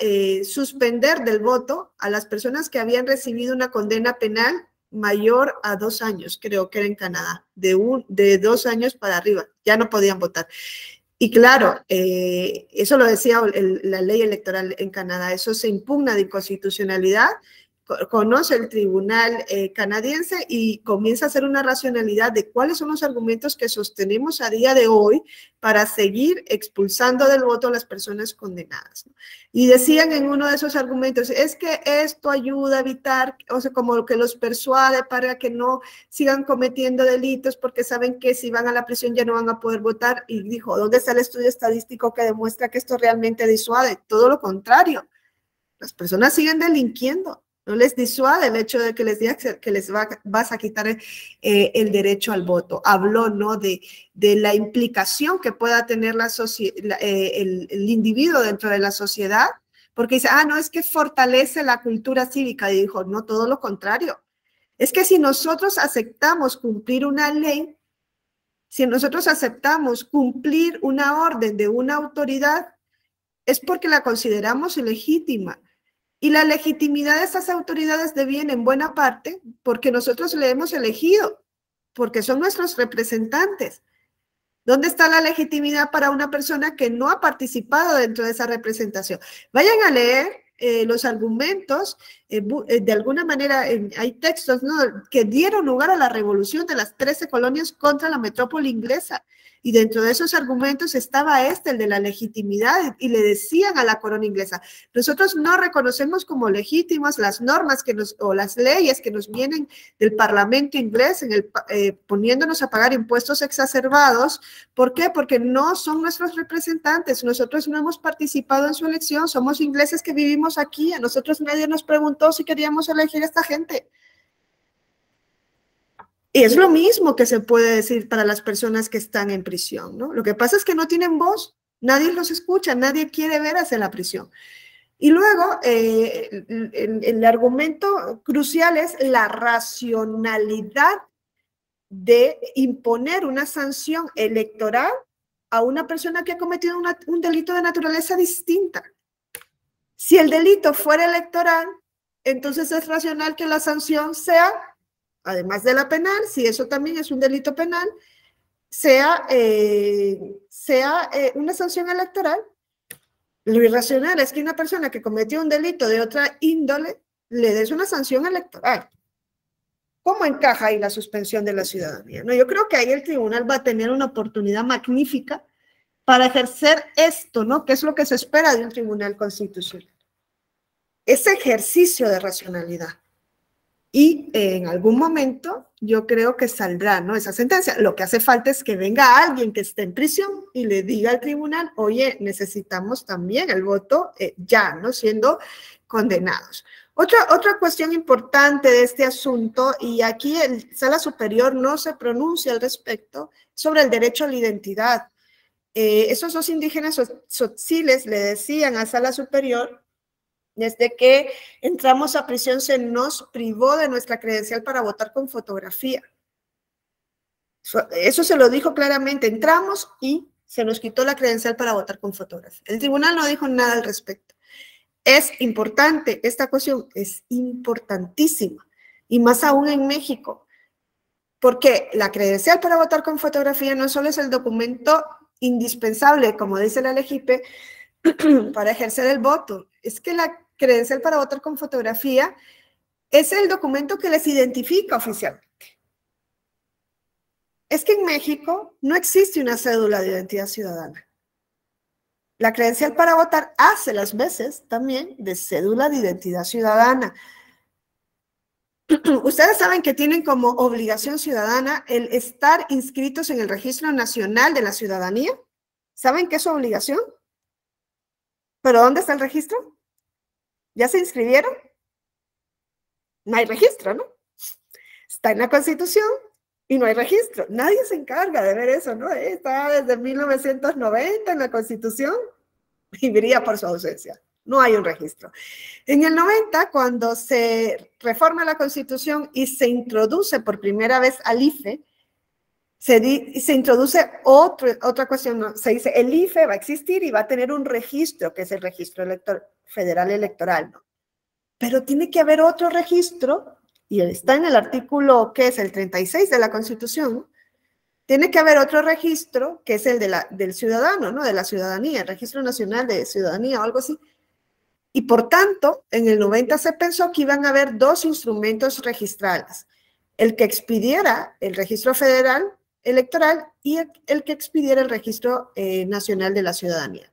suspender del voto a las personas que habían recibido una condena penal mayor a 2 años, creo que era en Canadá, de 2 años para arriba, ya no podían votar. Y claro, eso lo decía la ley electoral en Canadá, eso se impugna de inconstitucionalidad, conoce el tribunal canadiense y comienza a hacer una racionalidad de cuáles son los argumentos que sostenemos a día de hoy para seguir expulsando del voto a las personas condenadas, ¿no? Y decían en uno de esos argumentos, es que esto ayuda a evitar, o sea, como que los persuade para que no sigan cometiendo delitos porque saben que si van a la prisión ya no van a poder votar. Y dijo, ¿dónde está el estudio estadístico que demuestra que esto realmente disuade? Todo lo contrario, las personas siguen delinquiendo. No les disuade el hecho de que les digas que les vas a quitar el derecho al voto. Habló, ¿no? de la implicación que pueda tener el individuo dentro de la sociedad, porque dice, no, es que fortalece la cultura cívica. Y dijo, no, todo lo contrario. Es que si nosotros aceptamos cumplir una ley, si nosotros aceptamos cumplir una orden de una autoridad, es porque la consideramos ilegítima. Y la legitimidad de esas autoridades deviene en buena parte porque nosotros le hemos elegido, porque son nuestros representantes. ¿Dónde está la legitimidad para una persona que no ha participado dentro de esa representación? Vayan a leer los argumentos, de alguna manera hay textos, ¿no?, que dieron lugar a la revolución de las 13 colonias contra la metrópoli inglesa. Y dentro de esos argumentos estaba el de la legitimidad, y le decían a la corona inglesa, nosotros no reconocemos como legítimas las normas o las leyes que nos vienen del parlamento inglés, poniéndonos a pagar impuestos exacerbados. ¿Por qué? Porque no son nuestros representantes, nosotros no hemos participado en su elección, somos ingleses que vivimos aquí, a nosotros nadie nos preguntó si queríamos elegir a esta gente. Y es lo mismo que se puede decir para las personas que están en prisión, ¿no? Lo que pasa es que no tienen voz, nadie los escucha, nadie quiere ver hacia la prisión. Y luego, el argumento crucial es la racionalidad de imponer una sanción electoral a una persona que ha cometido un delito de naturaleza distinta. Si el delito fuera electoral, entonces es racional que la sanción sea, además de la penal, si eso también es un delito penal, sea una sanción electoral. Lo irracional es que una persona que cometió un delito de otra índole le des una sanción electoral. ¿Cómo encaja ahí la suspensión de la ciudadanía? No, yo creo que ahí el tribunal va a tener una oportunidad magnífica para ejercer esto, ¿no? Que es lo que se espera de un tribunal constitucional. Ese ejercicio de racionalidad. Y en algún momento yo creo que saldrá, ¿no?, esa sentencia. Lo que hace falta es que venga alguien que esté en prisión y le diga al tribunal, oye, necesitamos también el voto ya, ¿no?, siendo condenados. Otra cuestión importante de este asunto, y aquí el Sala Superior no se pronuncia al respecto, sobre el derecho a la identidad. Esos dos indígenas tzotziles le decían a Sala Superior, desde que entramos a prisión se nos privó de nuestra credencial para votar con fotografía. Eso se lo dijo claramente, entramos y se nos quitó la credencial para votar con fotografía. El tribunal no dijo nada al respecto. Es importante, esta cuestión es importantísima, y más aún en México, porque la credencial para votar con fotografía no solo es el documento indispensable, como dice la LEGIPE, para ejercer el voto, es que la credencial para votar con fotografía es el documento que les identifica oficialmente. Es que en México no existe una cédula de identidad ciudadana. La credencial para votar hace las veces también de cédula de identidad ciudadana. Ustedes saben que tienen como obligación ciudadana el estar inscritos en el Registro Nacional de la Ciudadanía. ¿Saben qué es su obligación? ¿Pero dónde está el registro? ¿Ya se inscribieron? No hay registro, ¿no? Está en la Constitución y no hay registro. Nadie se encarga de ver eso, ¿no? Está desde 1990 en la Constitución y brilla por su ausencia. No hay un registro. En el 90, cuando se reforma la Constitución y se introduce por primera vez al IFE, se introduce otra cuestión, ¿no? Se dice, el IFE va a existir y va a tener un registro, que es el Registro Federal Electoral, ¿no? Pero tiene que haber otro registro, y está en el artículo, que es el 36 de la Constitución, ¿no? Tiene que haber otro registro, que es el del ciudadano, ¿no?, de la ciudadanía, el Registro Nacional de Ciudadanía o algo así. Y por tanto, en el 90 se pensó que iban a haber dos instrumentos registrales, el que expidiera el Registro Federal Electoral y el que expidiera el Registro Nacional de la Ciudadanía.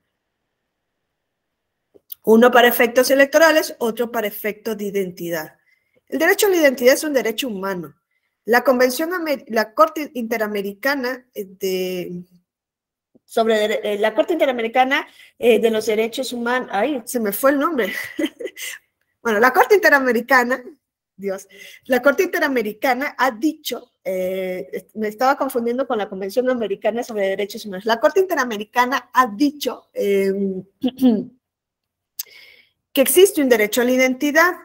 Uno para efectos electorales, otro para efectos de identidad. El derecho a la identidad es un derecho humano. La Corte Interamericana sobre la Corte Interamericana de los Derechos Humanos, ay, se me fue el nombre. Bueno, la Corte Interamericana, la Corte Interamericana ha dicho, me estaba confundiendo con la Convención Americana sobre Derechos Humanos, la Corte Interamericana ha dicho que existe un derecho a la identidad.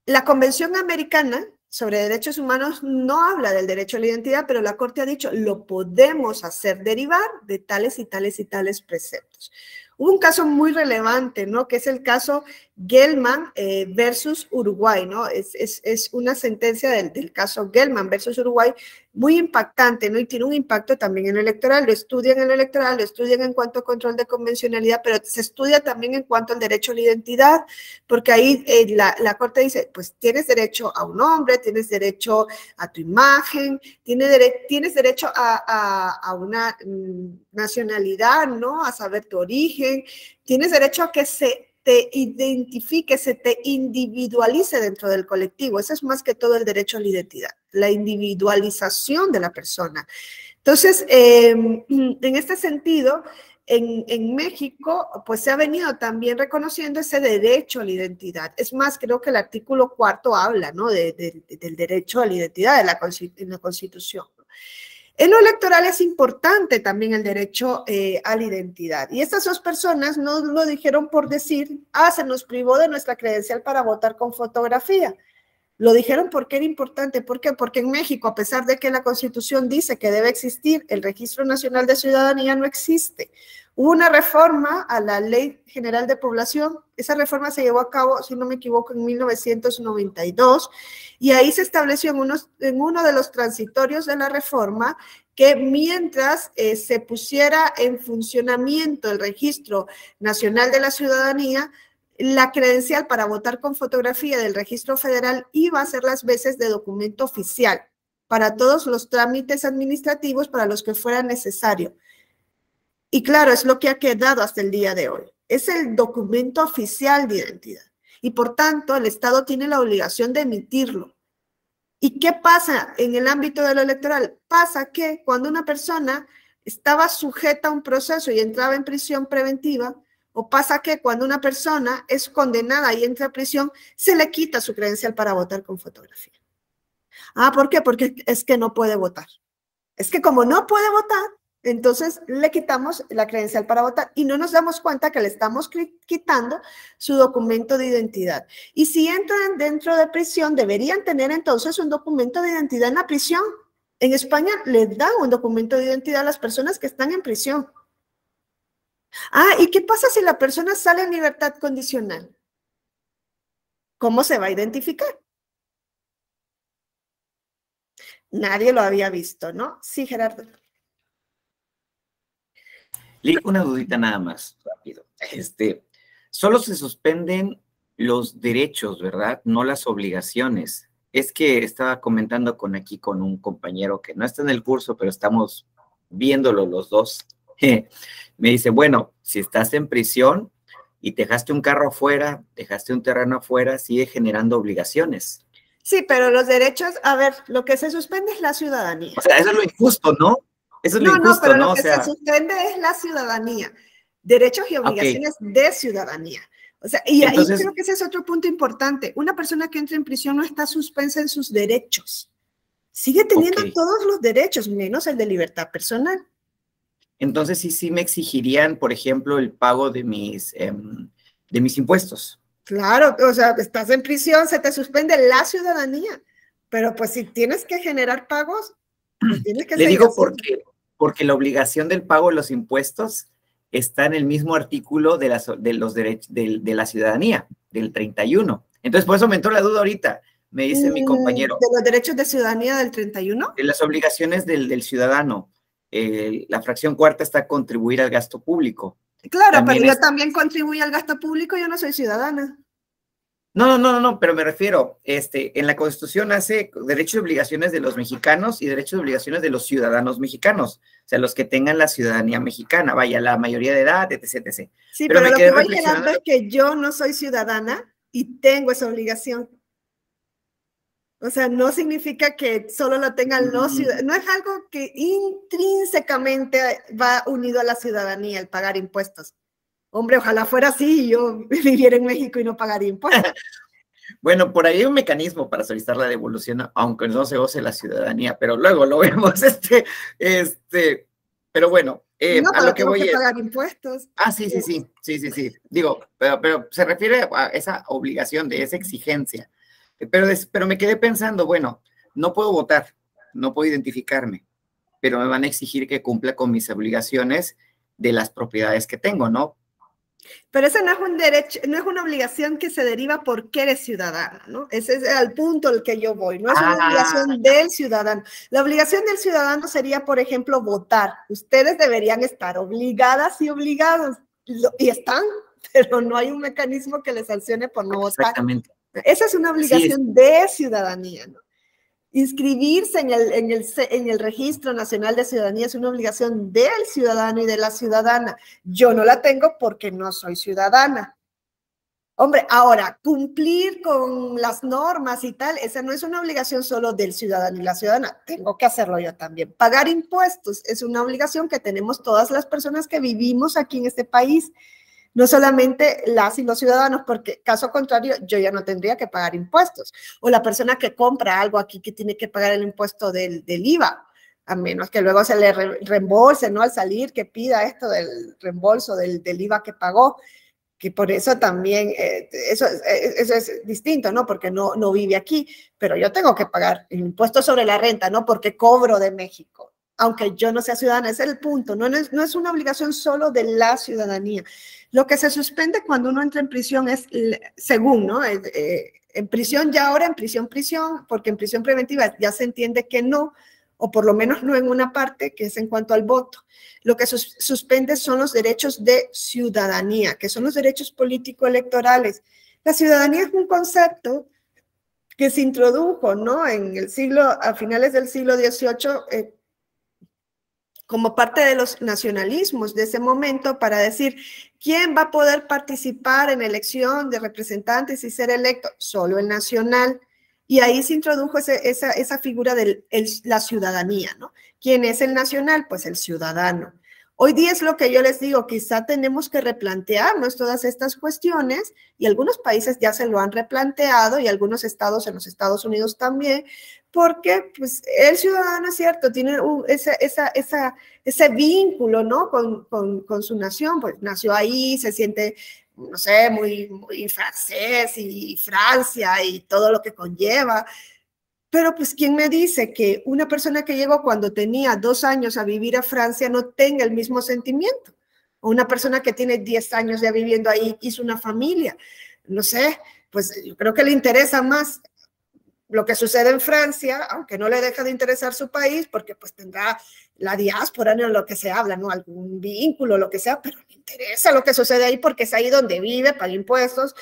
La Convención Americana sobre Derechos Humanos no habla del derecho a la identidad, pero la Corte ha dicho, lo podemos hacer derivar de tales y tales y tales preceptos. Hubo un caso muy relevante, ¿no?, que es el caso Gelman versus Uruguay, ¿no? Es una sentencia del caso Gelman versus Uruguay muy impactante, ¿no? Y tiene un impacto también en lo electoral. Lo estudian en lo electoral, lo estudian en cuanto a control de convencionalidad, pero se estudia también en cuanto al derecho a la identidad, porque ahí la Corte dice, pues tienes derecho a un nombre, tienes derecho a tu imagen, tienes derecho a una nacionalidad, ¿no?, a saber tu origen, tienes derecho a que se te identifique, se te individualice dentro del colectivo. Eso es más que todo el derecho a la identidad, la individualización de la persona. Entonces, en este sentido, en México, pues se ha venido también reconociendo ese derecho a la identidad. Es más, creo que el artículo 4 habla, ¿no?, del derecho a la identidad en la Constitución. En lo electoral es importante también el derecho a la identidad. Y estas dos personas no lo dijeron por decir, se nos privó de nuestra credencial para votar con fotografía. Lo dijeron porque era importante. ¿Por qué? Porque en México, a pesar de que la Constitución dice que debe existir el Registro Nacional de Ciudadanía, no existe. Hubo una reforma a la Ley General de Población. Esa reforma se llevó a cabo, si no me equivoco, en 1992, y ahí se estableció en uno de los transitorios de la reforma que mientras se pusiera en funcionamiento el Registro Nacional de la Ciudadanía, la credencial para votar con fotografía del Registro Federal iba a ser las veces de documento oficial para todos los trámites administrativos para los que fuera necesario. Y claro, es lo que ha quedado hasta el día de hoy. Es el documento oficial de identidad. y por tanto el Estado tiene la obligación de emitirlo. ¿Y qué pasa en el ámbito de lo electoral? Pasa que cuando una persona estaba sujeta a un proceso y entraba en prisión preventiva, o pasa que cuando una persona es condenada y entra a prisión, se le quita su credencial para votar con fotografía. ¿Por qué? Porque es que no puede votar. Es que como no puede votar, entonces le quitamos la credencial para votar y no nos damos cuenta que le estamos quitando su documento de identidad. Y si entran dentro de prisión, deberían tener entonces un documento de identidad en la prisión. En España les dan un documento de identidad a las personas que están en prisión. ¿Y qué pasa si la persona sale en libertad condicional? ¿Cómo se va a identificar? Nadie lo había visto, ¿no? Sí, Gerardo. Una dudita nada más, rápido. Solo se suspenden los derechos, ¿verdad? No las obligaciones. Es que estaba comentando con un compañero que no está en el curso, pero estamos viéndolo los dos. Me dice, bueno, si estás en prisión y dejaste un carro afuera, dejaste un terreno afuera, sigue generando obligaciones. Sí, pero los derechos, a ver, lo que se suspende es la ciudadanía. O sea, eso es lo injusto, ¿no? Eso es lo injusto, no, pero ¿no? lo que se suspende es la ciudadanía. Derechos y obligaciones de ciudadanía. O sea, y entonces, ahí creo que ese es otro punto importante. Una persona que entra en prisión no está suspensa en sus derechos. Sigue teniendo todos los derechos, menos el de libertad personal. Entonces, sí me exigirían, por ejemplo, el pago de mis impuestos. Claro, o sea, estás en prisión, se te suspende la ciudadanía. Pero pues si tienes que generar pagos, pues tienes que Le seguir digo haciendo. porque la obligación del pago de los impuestos está en el mismo artículo de los derechos de la ciudadanía, del 31. Entonces, por eso me entró la duda ahorita. Me dice mi compañero. ¿De los derechos de ciudadanía del 31? De las obligaciones del ciudadano. La fracción cuarta está a contribuir al gasto público. Claro, también pero yo también contribuyo al gasto público, yo no soy ciudadana. No, pero me refiero, en la Constitución hace derechos y obligaciones de los mexicanos y derechos y obligaciones de los ciudadanos mexicanos, o sea, los que tengan la ciudadanía mexicana, vaya, la mayoría de edad, etc. Sí, pero lo que voy generando es que yo no soy ciudadana y tengo esa obligación. O sea, no significa que solo lo tengan los ciudadanos, no es algo que intrínsecamente va unido a la ciudadanía, el pagar impuestos. Hombre, ojalá fuera así y yo viviera en México y no pagaría impuestos. Bueno, por ahí hay un mecanismo para solicitar la devolución, aunque no se goce la ciudadanía, pero luego lo vemos, pero bueno, no, a lo que voy es pagar impuestos. Sí. Digo, pero se refiere a esa obligación, de esa exigencia. Pero me quedé pensando, bueno, no puedo votar, no puedo identificarme, pero me van a exigir que cumpla con mis obligaciones de las propiedades que tengo, ¿no? Pero eso no es un derecho, no es una obligación que se deriva porque eres ciudadano, ¿no? Ese es el punto al que yo voy, no es una obligación del ciudadano. La obligación del ciudadano sería, por ejemplo, votar. Ustedes deberían estar obligadas y obligados, y están, pero no hay un mecanismo que les sancione por no votar. Exactamente. Esa es una obligación de ciudadanía, ¿no? Inscribirse en el Registro Nacional de Ciudadanía es una obligación del ciudadano y de la ciudadana. Yo no la tengo porque no soy ciudadana. Hombre, ahora, cumplir con las normas y tal, esa no es una obligación solo del ciudadano y la ciudadana, tengo que hacerlo yo también. Pagar impuestos es una obligación que tenemos todas las personas que vivimos aquí en este país. No solamente las y los ciudadanos, porque caso contrario, yo ya no tendría que pagar impuestos. O la persona que compra algo aquí que tiene que pagar el impuesto del IVA, a menos que luego se le reembolse, ¿no? Al salir, que pida esto del reembolso del IVA que pagó, que por eso también, eso es distinto, ¿no? Porque no vive aquí, pero yo tengo que pagar el impuesto sobre la renta, ¿no? Porque cobro de México. Aunque yo no sea ciudadana, ese es el punto, no es una obligación solo de la ciudadanía. Lo que se suspende cuando uno entra en prisión es, según, ¿no? En prisión ya ahora, en prisión, porque en prisión preventiva ya se entiende que no, o por lo menos no en una parte, que es en cuanto al voto. Lo que suspende son los derechos de ciudadanía, que son los derechos político-electorales. La ciudadanía es un concepto que se introdujo, ¿no? A finales del siglo XVIII, como parte de los nacionalismos de ese momento para decir quién va a poder participar en elección de representantes y ser electo, solo el nacional. Y ahí se introdujo esa figura de la ciudadanía, ¿no? ¿Quién es el nacional? Pues el ciudadano. Hoy día es lo que yo les digo, quizá tenemos que replantearnos todas estas cuestiones y algunos países ya se lo han replanteado y algunos estados en los Estados Unidos también, porque pues, el ciudadano es cierto, tiene ese vínculo, ¿no? con su nación, pues nació ahí, se siente, no sé, muy francés y Francia y todo lo que conlleva. Pero pues, ¿quién me dice que una persona que llegó cuando tenía 2 años a vivir a Francia no tenga el mismo sentimiento? O una persona que tiene 10 años ya viviendo ahí, hizo una familia. No sé, pues yo creo que le interesa más lo que sucede en Francia, aunque no le deja de interesar su país, porque pues tendrá la diáspora, ¿no? Lo que se habla, ¿no? Algún vínculo, lo que sea, pero le interesa lo que sucede ahí porque es ahí donde vive, paga impuestos,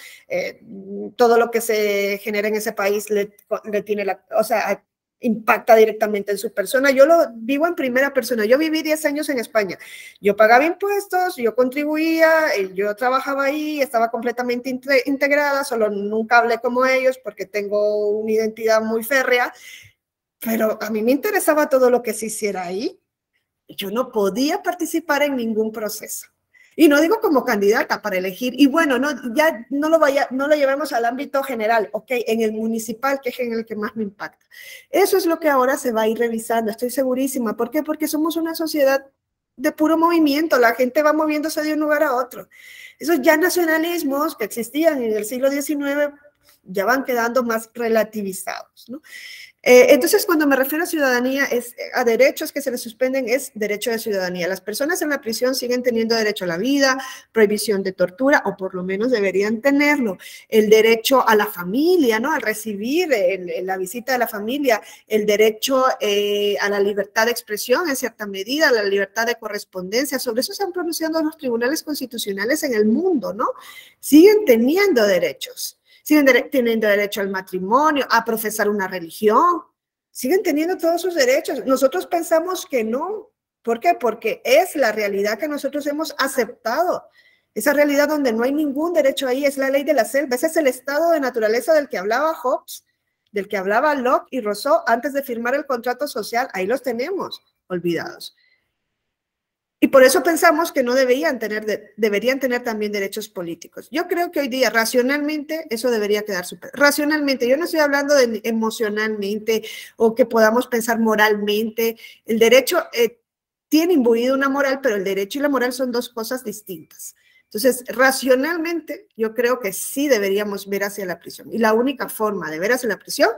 todo lo que se genera en ese país le tiene o sea, impacta directamente en su persona. Yo lo vivo en primera persona. Yo viví 10 años en España. Yo pagaba impuestos, yo contribuía, yo trabajaba ahí, estaba completamente integrada, solo nunca hablé como ellos porque tengo una identidad muy férrea, pero a mí me interesaba todo lo que se hiciera ahí. Yo no podía participar en ningún proceso. Y no digo como candidata para elegir, y bueno, no, ya no lo llevemos al ámbito general, ok, en el municipal, que es en el que más me impacta. Eso es lo que ahora se va a ir revisando, estoy segurísima. ¿Por qué? Porque somos una sociedad de puro movimiento, la gente va moviéndose de un lugar a otro. Esos ya nacionalismos que existían en el siglo XIX ya van quedando más relativizados, ¿no? Entonces, cuando me refiero a ciudadanía, a derechos que se les suspenden, es derecho de ciudadanía. Las personas en la prisión siguen teniendo derecho a la vida, prohibición de tortura, o por lo menos deberían tenerlo. El derecho a la familia, ¿no? Al recibir la visita de la familia, el derecho a la libertad de expresión en cierta medida, a la libertad de correspondencia. Sobre eso se han pronunciado los tribunales constitucionales en el mundo, ¿no? Siguen teniendo derechos. Siguen teniendo derecho al matrimonio, a profesar una religión, siguen teniendo todos sus derechos. Nosotros pensamos que no. ¿Por qué? Porque es la realidad que nosotros hemos aceptado. Esa realidad donde no hay ningún derecho ahí, es la ley de la selva. Ese es el estado de naturaleza del que hablaba Hobbes, del que hablaba Locke y Rousseau antes de firmar el contrato social. Ahí los tenemos olvidados. Y por eso pensamos que no deberían tener también derechos políticos. Yo creo que hoy día, racionalmente, eso debería quedar súper. Racionalmente, yo no estoy hablando de emocionalmente o que podamos pensar moralmente. El derecho tiene imbuido una moral, pero el derecho y la moral son dos cosas distintas. Entonces, racionalmente, yo creo que sí deberíamos ver hacia la prisión. Y la única forma de ver hacia la prisión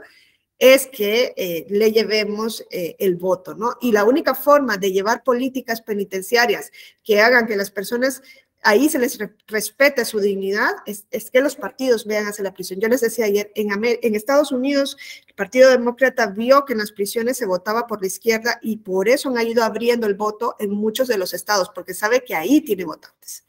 es que le llevemos el voto, ¿no? Y la única forma de llevar políticas penitenciarias que hagan que las personas ahí se les respete su dignidad es que los partidos vean hacia la prisión. Yo les decía ayer, en Estados Unidos, el Partido Demócrata vio que en las prisiones se votaba por la izquierda y por eso han ido abriendo el voto en muchos de los estados, porque sabe que ahí tiene votantes.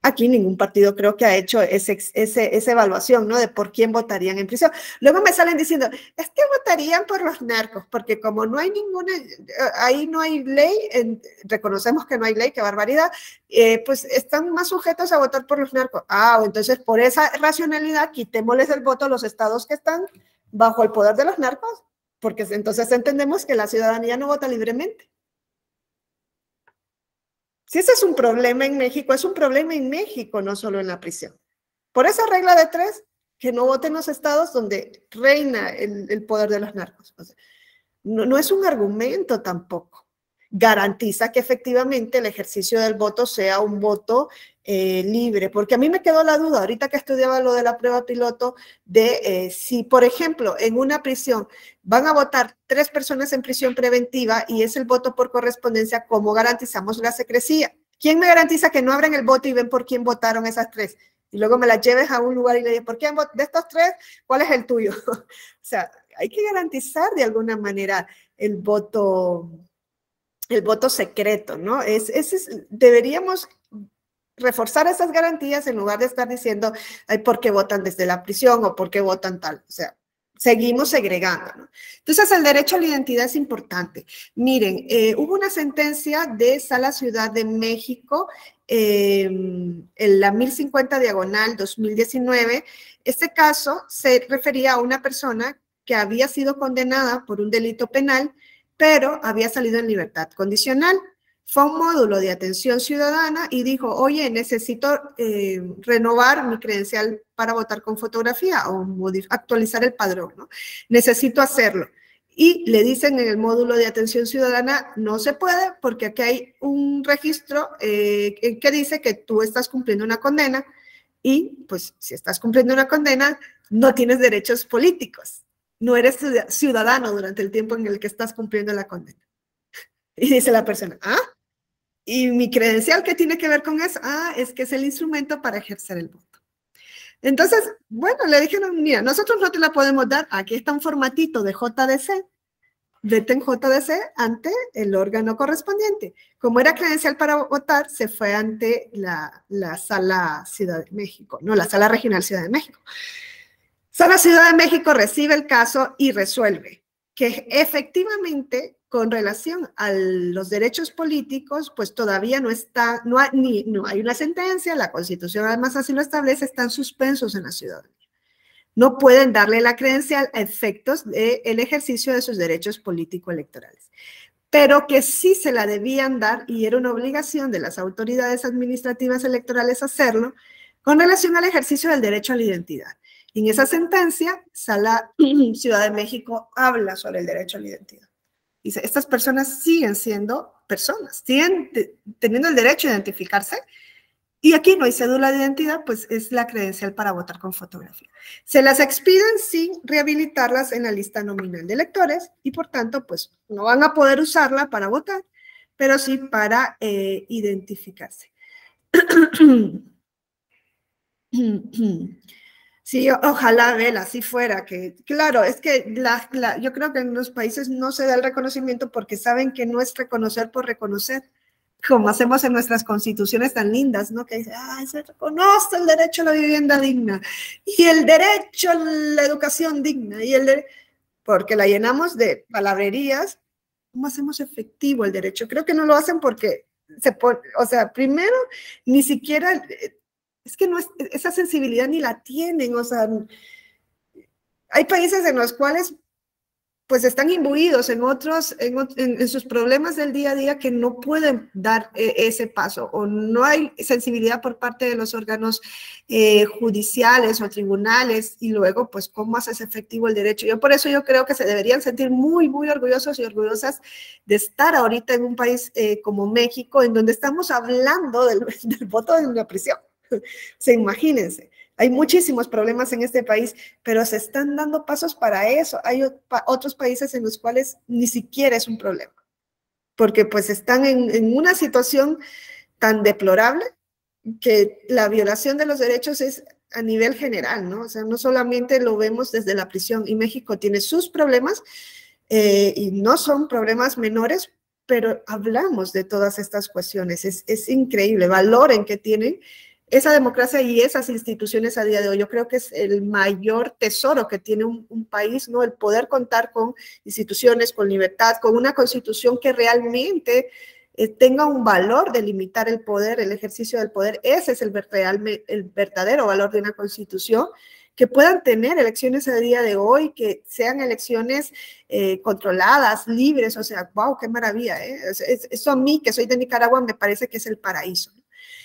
Aquí ningún partido creo que ha hecho esa evaluación, ¿no? De por quién votarían en prisión. Luego me salen diciendo, es que votarían por los narcos, porque como no hay ninguna, ahí no hay ley, reconocemos que no hay ley, qué barbaridad, pues están más sujetos a votar por los narcos. Entonces por esa racionalidad quitémosles el voto a los estados que están bajo el poder de los narcos, porque entonces entendemos que la ciudadanía no vota libremente. Si ese es un problema en México, es un problema en México, no solo en la prisión. Por esa regla de 3, que no voten los estados donde reina el poder de los narcos. O sea, no es un argumento tampoco. Garantiza que efectivamente el ejercicio del voto sea un voto libre, porque a mí me quedó la duda, ahorita que estudiaba lo de la prueba piloto, de si, por ejemplo, en una prisión van a votar 3 personas en prisión preventiva y es el voto por correspondencia, ¿cómo garantizamos la secrecía? ¿Quién me garantiza que no abren el voto y ven por quién votaron esas 3? Y luego me las lleves a un lugar y le dices, ¿por quién de estos 3, cuál es el tuyo? O sea, hay que garantizar de alguna manera el voto secreto, ¿no? Deberíamos reforzar esas garantías en lugar de estar diciendo, ay, ¿por qué votan desde la prisión o por qué votan tal? O sea, seguimos segregando, ¿no? Entonces, el derecho a la identidad es importante. Miren, hubo una sentencia de Sala Ciudad de México, en la 1050 diagonal 2019. Este caso se refería a una persona que había sido condenada por un delito penal, pero había salido en libertad condicional. Fue a un módulo de atención ciudadana y dijo, oye, necesito renovar mi credencial para votar con fotografía o actualizar el padrón, ¿no? Necesito hacerlo. Y le dicen en el módulo de atención ciudadana, no se puede porque aquí hay un registro que dice que tú estás cumpliendo una condena y pues si estás cumpliendo una condena, no tienes derechos políticos. No eres ciudadano durante el tiempo en el que estás cumpliendo la condena. Y dice la persona, ¿ah? ¿Y mi credencial qué tiene que ver con eso? Ah, es que es el instrumento para ejercer el voto. Entonces, bueno, le dijeron, mira, nosotros no te la podemos dar, aquí está un formatito de JDC, vete en JDC ante el órgano correspondiente. Como era credencial para votar, se fue ante la Sala Ciudad de México, no, la Sala Regional Ciudad de México. Sala Ciudad de México recibe el caso y resuelve que efectivamente con relación a los derechos políticos, pues todavía no hay una sentencia, la Constitución además así lo establece, están suspensos en la ciudadanía. No pueden darle la credencial a efectos del ejercicio de sus derechos político-electorales, pero que sí se la debían dar y era una obligación de las autoridades administrativas electorales hacerlo con relación al ejercicio del derecho a la identidad. Y en esa sentencia, Sala Ciudad de México habla sobre el derecho a la identidad. Dice, estas personas siguen siendo personas, siguen teniendo el derecho a identificarse, y aquí no hay cédula de identidad, pues es la credencial para votar con fotografía. Se las expiden sin rehabilitarlas en la lista nominal de electores, y por tanto, pues no van a poder usarla para votar, pero sí para identificarse. Sí, ojalá, Vela, así fuera, que claro, es que yo creo que en los países no se da el reconocimiento porque saben que no es reconocer por reconocer, como hacemos en nuestras constituciones tan lindas, ¿no? Que dice, ay, se reconoce el derecho a la vivienda digna y el derecho a la educación digna, porque la llenamos de palabrerías. ¿Cómo hacemos efectivo el derecho? Creo que no lo hacen porque o sea, primero, ni siquiera... Es que no esa sensibilidad ni la tienen, o sea, hay países en los cuales pues están imbuidos en sus problemas del día a día que no pueden dar ese paso, o no hay sensibilidad por parte de los órganos judiciales o tribunales, y luego pues cómo haces efectivo el derecho. Por eso yo creo que se deberían sentir muy, muy orgullosos y orgullosas de estar ahorita en un país como México, en donde estamos hablando del voto en la prisión. Se imagínense, hay muchísimos problemas en este país, pero se están dando pasos para eso. Hay otros países en los cuales ni siquiera es un problema, porque pues están en una situación tan deplorable que la violación de los derechos es a nivel general, ¿no? O sea, no solamente lo vemos desde la prisión, y México tiene sus problemas y no son problemas menores, pero hablamos de todas estas cuestiones. Es increíble, valoren que tienen esa democracia y esas instituciones a día de hoy. Yo creo que es el mayor tesoro que tiene un país, ¿no? El poder contar con instituciones, con libertad, con una constitución que realmente tenga un valor de limitar el poder, el ejercicio del poder. Ese es el verdadero valor de una constitución, que puedan tener elecciones a día de hoy, que sean elecciones controladas, libres. O sea, wow, qué maravilla, ¿eh? Eso a mí, que soy de Nicaragua, me parece que es el paraíso.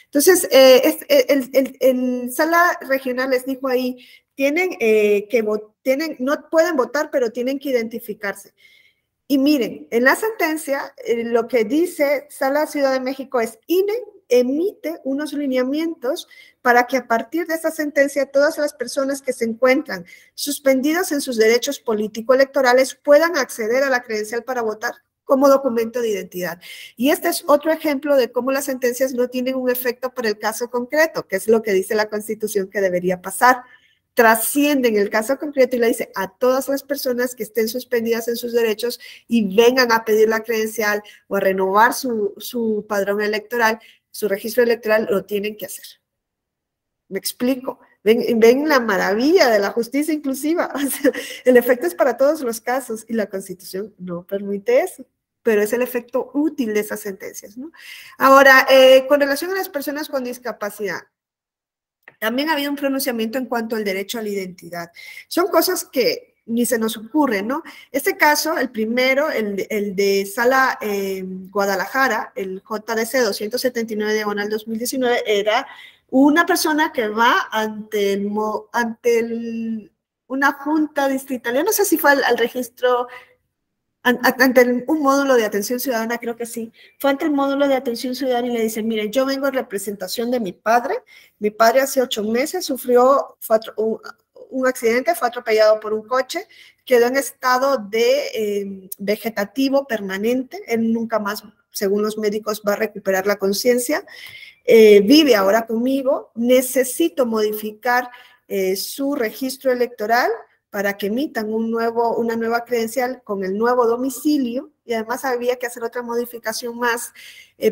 Entonces, el Sala Regional les dijo ahí, no pueden votar, pero tienen que identificarse. Y miren, en la sentencia, lo que dice Sala Ciudad de México es, INE emite unos lineamientos para que a partir de esta sentencia todas las personas que se encuentran suspendidas en sus derechos político-electorales puedan acceder a la credencial para votar como documento de identidad. Y este es otro ejemplo de cómo las sentencias no tienen un efecto para el caso concreto, que es lo que dice la Constitución que debería pasar. Trascienden el caso concreto y le dice a todas las personas que estén suspendidas en sus derechos y vengan a pedir la credencial o a renovar su padrón electoral, su registro electoral, lo tienen que hacer. ¿Me explico? Ven la maravilla de la justicia inclusiva. O sea, el efecto es para todos los casos y la Constitución no permite eso, pero es el efecto útil de esas sentencias, ¿no? Ahora, con relación a las personas con discapacidad, también ha habido un pronunciamiento en cuanto al derecho a la identidad. Son cosas que ni se nos ocurren, ¿no? Este caso, el primero, el de Sala Guadalajara, el JDC 279/2019, era una persona que va ante una junta distrital, yo no sé si fue al registro, ante un módulo de atención ciudadana, creo que sí, fue ante el módulo de atención ciudadana y le dicen, miren, yo vengo en representación de mi padre hace 8 meses sufrió un accidente, fue atropellado por un coche, quedó en estado de vegetativo permanente, él nunca más, según los médicos, va a recuperar la conciencia, vive ahora conmigo, necesito modificar su registro electoral para que emitan una nueva credencial con el nuevo domicilio, y además había que hacer otra modificación más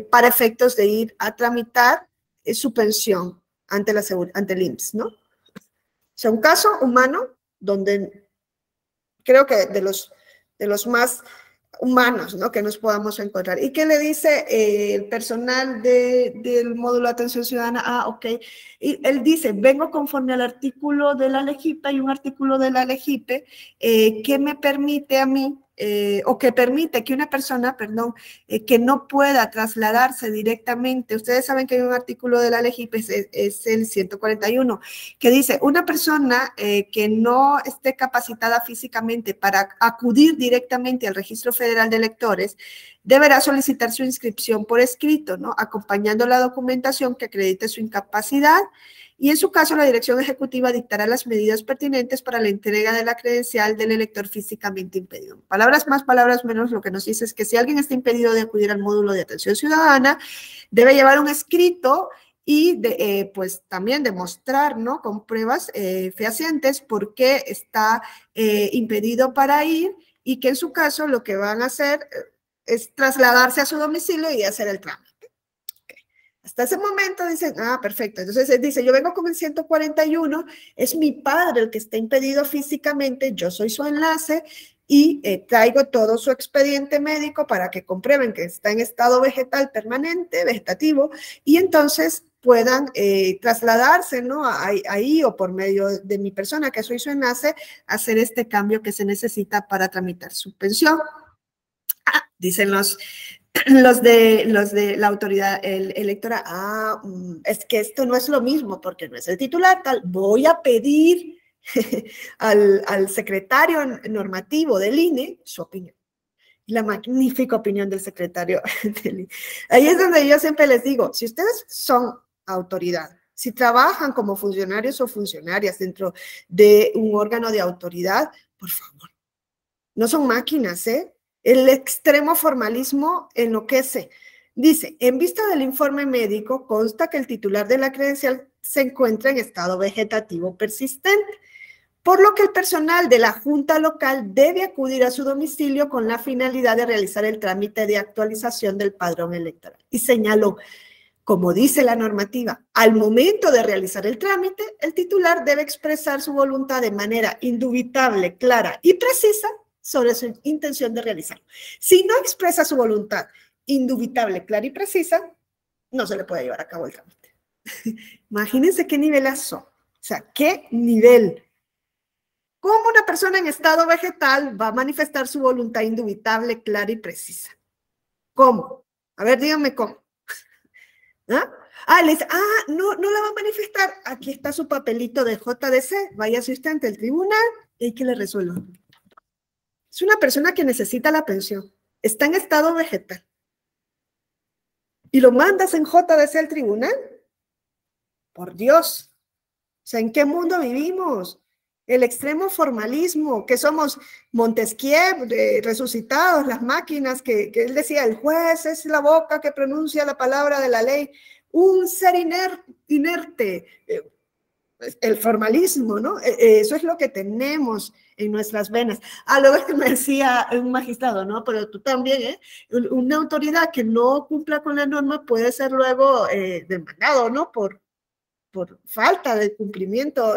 para efectos de ir a tramitar su pensión ante el IMSS, ¿no? O sea, un caso humano donde creo que de los más humanos, ¿no? Que nos podamos encontrar. ¿Y qué le dice el personal del módulo de atención ciudadana? Ah, ok. Y él dice, vengo conforme al artículo de la LEGIPE, hay un artículo de la LEGIPE que me permite a mí, o que permite que una persona, perdón, que no pueda trasladarse directamente. Ustedes saben que hay un artículo de la LEGIPE, es el 141, que dice, una persona que no esté capacitada físicamente para acudir directamente al Registro Federal de Electores, deberá solicitar su inscripción por escrito, ¿no? Acompañando la documentación que acredite su incapacidad, y en su caso la Dirección Ejecutiva dictará las medidas pertinentes para la entrega de la credencial del elector físicamente impedido. Palabras más, palabras menos, lo que nos dice es que si alguien está impedido de acudir al módulo de atención ciudadana, debe llevar un escrito y pues también demostrar, ¿no? Con pruebas fehacientes por qué está impedido para ir, y que en su caso lo que van a hacer es trasladarse a su domicilio y hacer el trámite. Hasta ese momento dicen, ah, perfecto. Entonces él dice, yo vengo con el 141, es mi padre el que está impedido físicamente, yo soy su enlace y traigo todo su expediente médico para que comprueben que está en estado vegetal permanente, vegetativo, y entonces puedan trasladarse, ¿no? Ahí o por medio de mi persona, que soy su enlace, hacer este cambio que se necesita para tramitar su pensión. Ah, dicen los de la autoridad electoral, es que esto no es lo mismo porque no es el titular, tal, voy a pedir al secretario normativo del INE su opinión. La magnífica opinión del secretario del INE. Ahí es donde yo siempre les digo, si ustedes son autoridad, si trabajan como funcionarios o funcionarias dentro de un órgano de autoridad, por favor, no son máquinas, ¿eh? El extremo formalismo enloquece. Dice, en vista del informe médico, consta que el titular de la credencial se encuentra en estado vegetativo persistente, por lo que el personal de la Junta Local debe acudir a su domicilio con la finalidad de realizar el trámite de actualización del padrón electoral. Y señaló, como dice la normativa, al momento de realizar el trámite, el titular debe expresar su voluntad de manera indubitable, clara y precisa sobre su intención de realizarlo. Si no expresa su voluntad indubitable, clara y precisa, no se le puede llevar a cabo el trámite. Imagínense qué nivelazo. O sea, qué nivel. ¿Cómo una persona en estado vegetal va a manifestar su voluntad indubitable, clara y precisa? ¿Cómo? A ver, díganme cómo. ¿Ah? No la va a manifestar. Aquí está su papelito de JDC. Váyase usted ante el tribunal y hay que le resuelva. Es una persona que necesita la pensión, está en estado vegetal, y lo mandas en JDC al tribunal. Por Dios, o sea, ¿en qué mundo vivimos? El extremo formalismo, que somos Montesquieu, resucitados, las máquinas, que él decía, el juez es la boca que pronuncia la palabra de la ley, un ser inerte, el formalismo, ¿no? Eso es lo que tenemos en nuestras venas. Luego que me decía un magistrado, ¿no? Pero tú también, ¿eh? Una autoridad que no cumpla con la norma puede ser luego demandado, ¿no? Por por falta de cumplimiento,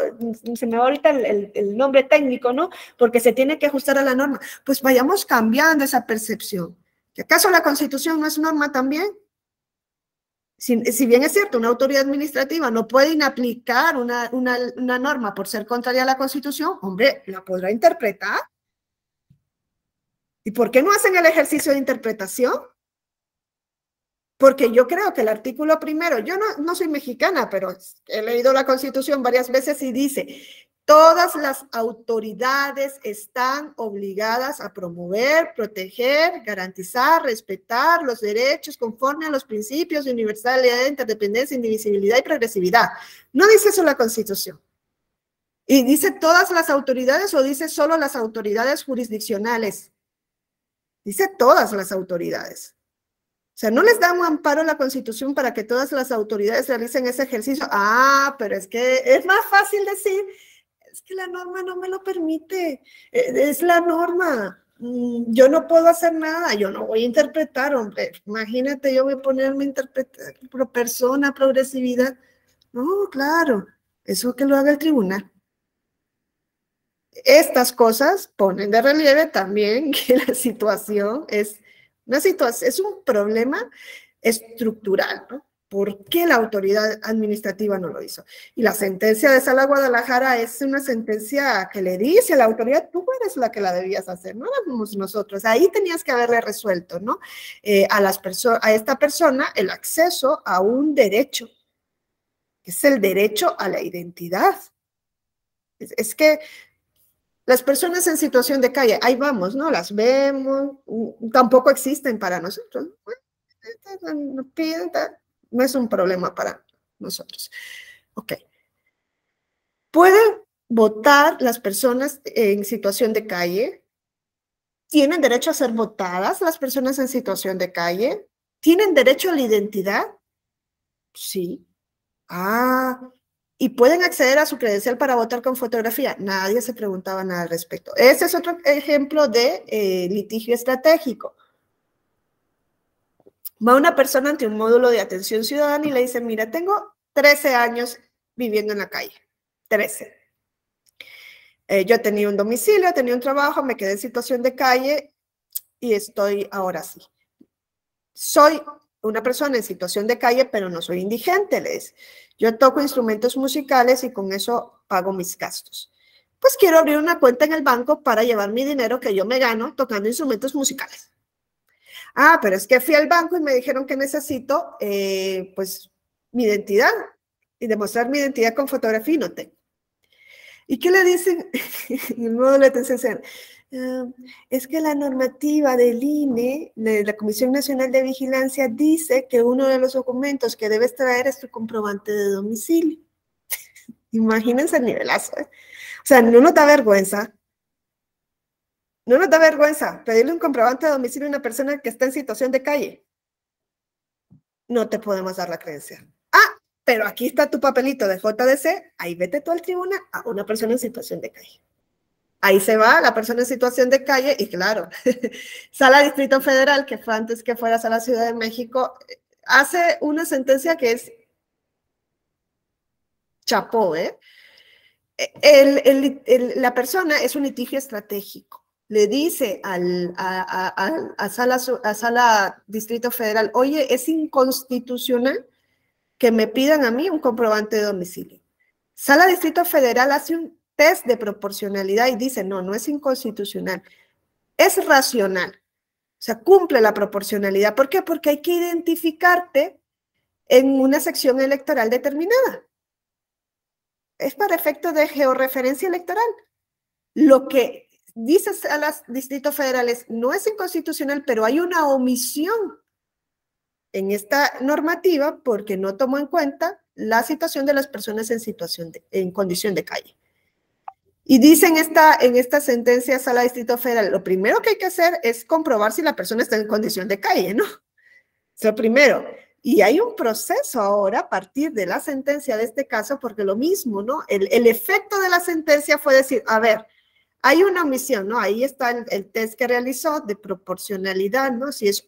se me va ahorita el nombre técnico, ¿no? Porque se tiene que ajustar a la norma. Pues vayamos cambiando esa percepción. ¿Que acaso la Constitución no es norma también? Si bien es cierto, una autoridad administrativa no puede inaplicar una norma por ser contraria a la Constitución, hombre, la podrá interpretar. ¿Y por qué no hacen el ejercicio de interpretación? Porque yo creo que el artículo primero, yo no soy mexicana, pero he leído la Constitución varias veces y dice, todas las autoridades están obligadas a promover, proteger, garantizar, respetar los derechos conforme a los principios de universalidad, interdependencia, indivisibilidad y progresividad. No dice eso la Constitución. Y dice todas las autoridades o dice solo las autoridades jurisdiccionales. Dice todas las autoridades. O sea, no les da un amparo a la Constitución para que todas las autoridades realicen ese ejercicio. Ah, pero es que es más fácil decir, es que la norma no me lo permite, es la norma. Yo no puedo hacer nada, yo no voy a interpretar, hombre. Imagínate, yo voy a ponerme a interpretar pro persona, progresividad. No, claro, eso que lo haga el tribunal. Estas cosas ponen de relieve también que la situación es un problema estructural, ¿no? ¿Por qué la autoridad administrativa no lo hizo? Y la sentencia de Sala Guadalajara es una sentencia que le dice a la autoridad, tú eres la que la debías hacer, no éramos nosotros. Ahí tenías que haberle resuelto, ¿no? A esta persona el acceso a un derecho, que es el derecho a la identidad. Es que las personas en situación de calle, ahí vamos, ¿no? Las vemos, tampoco existen para nosotros. No es un problema para nosotros. Ok. ¿Pueden votar las personas en situación de calle? ¿Tienen derecho a ser votadas las personas en situación de calle? ¿Tienen derecho a la identidad? Sí. ¿Y pueden acceder a su credencial para votar con fotografía? Nadie se preguntaba nada al respecto. Ese es otro ejemplo de litigio estratégico. Va una persona ante un módulo de atención ciudadana y le dice, mira, tengo 13 años viviendo en la calle. 13. Yo tenía un domicilio, tenía un trabajo, me quedé en situación de calle y estoy ahora sí. Soy una persona en situación de calle, pero no soy indigente, le dice. Yo toco instrumentos musicales y con eso pago mis gastos. Pues quiero abrir una cuenta en el banco para llevar mi dinero que yo me gano tocando instrumentos musicales. Pero es que fui al banco y me dijeron que necesito, pues, mi identidad y demostrar mi identidad con fotografía y no tengo. ¿Y qué le dicen en el módulo de atención? Es que la normativa del INE, de la Comisión Nacional de Vigilancia, dice que uno de los documentos que debes traer es tu comprobante de domicilio. Imagínense el nivelazo, ¿eh? O sea, no nos da vergüenza. No nos da vergüenza pedirle un comprobante de domicilio a una persona que está en situación de calle. No te podemos dar la credencial. Pero aquí está tu papelito de JDC, ahí vete tú al tribunal a una persona en situación de calle. Ahí se va la persona en situación de calle y claro, Sala Distrito Federal, que fue antes que fuera Sala Ciudad de México, hace una sentencia que es chapó, ¿eh? La persona es un litigio estratégico. Le dice a Sala Distrito Federal, oye, es inconstitucional que me pidan a mí un comprobante de domicilio. Sala Distrito Federal hace un test de proporcionalidad y dice, no es inconstitucional, es racional. O sea, cumple la proporcionalidad. ¿Por qué? Porque hay que identificarte en una sección electoral determinada. Es para efectos de georreferencia electoral. Lo que dice Salas Distrito Federales no es inconstitucional, pero hay una omisión en esta normativa porque no tomó en cuenta la situación de las personas en condición de calle. Y dice en esta sentencia Sala Distrito Federal, lo primero que hay que hacer es comprobar si la persona está en condición de calle, ¿no? Eso primero. Y hay un proceso ahora a partir de la sentencia de este caso, porque lo mismo, ¿no? El efecto de la sentencia fue decir, a ver, hay una omisión, ¿no? Ahí está el test que realizó de proporcionalidad, ¿no? Si es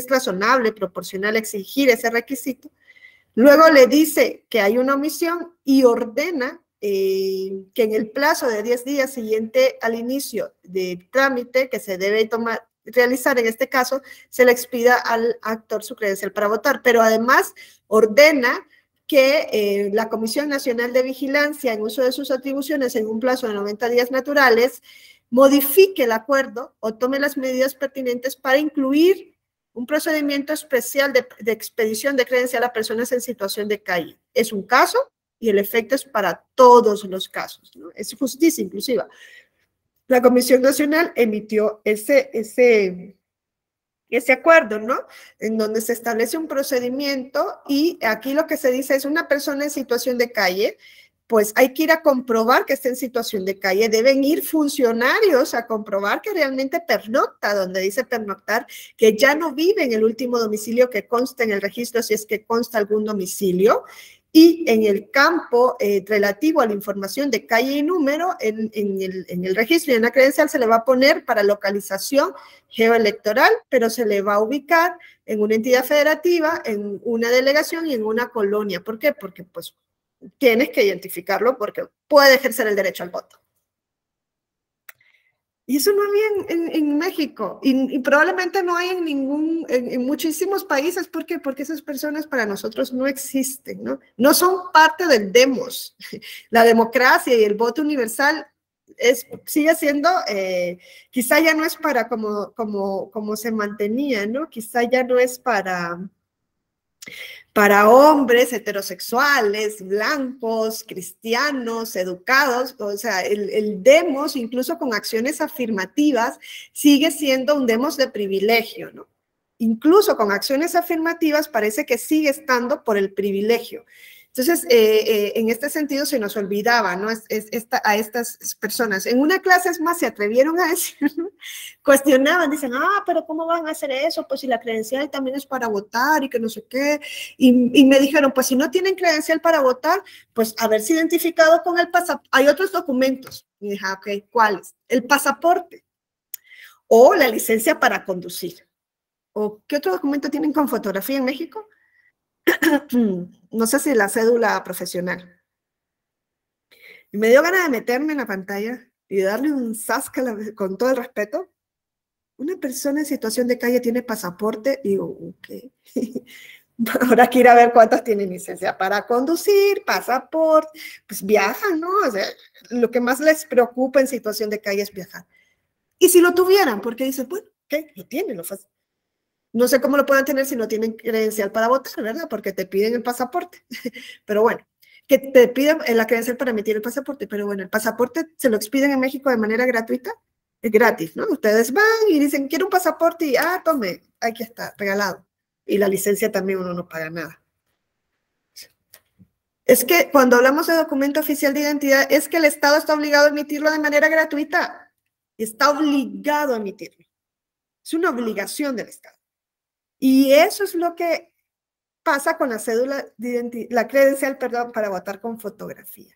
razonable, proporcional exigir ese requisito. Luego le dice que hay una omisión y ordena que en el plazo de 10 días siguiente al inicio del trámite que se debe realizar en este caso, se le expida al actor su credencial para votar, pero además ordena que la Comisión Nacional de Vigilancia, en uso de sus atribuciones en un plazo de 90 días naturales, modifique el acuerdo o tome las medidas pertinentes para incluir un procedimiento especial de expedición de credencial a personas en situación de calle. Es un caso y el efecto es para todos los casos, ¿no? Es justicia inclusiva. La Comisión Nacional emitió ese acuerdo, ¿no? En donde se establece un procedimiento y aquí lo que se dice es una persona en situación de calle, pues hay que ir a comprobar que está en situación de calle, deben ir funcionarios a comprobar que realmente pernocta, donde dice pernoctar, que ya no vive en el último domicilio que consta en el registro, si es que consta algún domicilio, y en el campo relativo a la información de calle y número, en el registro y en la credencial se le va a poner para localización geoelectoral, pero se le va a ubicar en una entidad federativa, en una delegación y en una colonia. ¿Por qué? Porque pues tienes que identificarlo porque puede ejercer el derecho al voto. Y eso no había en México y probablemente no hay en muchísimos países. ¿Por qué? Porque esas personas para nosotros no existen, ¿no? No son parte del demos. La democracia y el voto universal sigue siendo, quizá ya no es para como se mantenía, ¿no? Quizá ya no es para hombres heterosexuales, blancos, cristianos, educados. O sea, el demos, incluso con acciones afirmativas, sigue siendo un demos de privilegio, ¿no? Incluso con acciones afirmativas parece que sigue estando por el privilegio. Entonces, en este sentido se nos olvidaba, ¿no? A estas personas. En una clase, es más, se atrevieron a decir, ¿no? Cuestionaban, dicen, pero ¿cómo van a hacer eso? Pues si la credencial también es para votar y que no sé qué. Y me dijeron, pues si no tienen credencial para votar, pues haberse identificado con el pasaporte. Hay otros documentos. Y dije, ok, ¿cuáles? El pasaporte o la licencia para conducir. ¿O qué otro documento tienen con fotografía en México? No sé si la cédula profesional. Y me dio ganas de meterme en la pantalla y darle un zasca con todo el respeto. Una persona en situación de calle tiene pasaporte y digo, ok. Ahora quiero ver cuántas tienen licencia para conducir, pasaporte, pues viajan, ¿no? O sea, lo que más les preocupa en situación de calle es viajar. Y si lo tuvieran, porque dicen, bueno, ¿qué? Lo tienen, lo fácil. No sé cómo lo puedan tener si no tienen credencial para votar, ¿verdad? Porque te piden el pasaporte. Pero bueno, que te piden la credencial para emitir el pasaporte. Pero bueno, el pasaporte se lo expiden en México de manera gratuita. Es gratis, ¿no? Ustedes van y dicen, quiero un pasaporte y, tome, aquí está, regalado. Y la licencia también uno no paga nada. Es que cuando hablamos de documento oficial de identidad, es que el Estado está obligado a emitirlo de manera gratuita. Está obligado a emitirlo. Es una obligación del Estado. Y eso es lo que pasa con la cédula de identidad, la credencial, perdón, para votar con fotografía.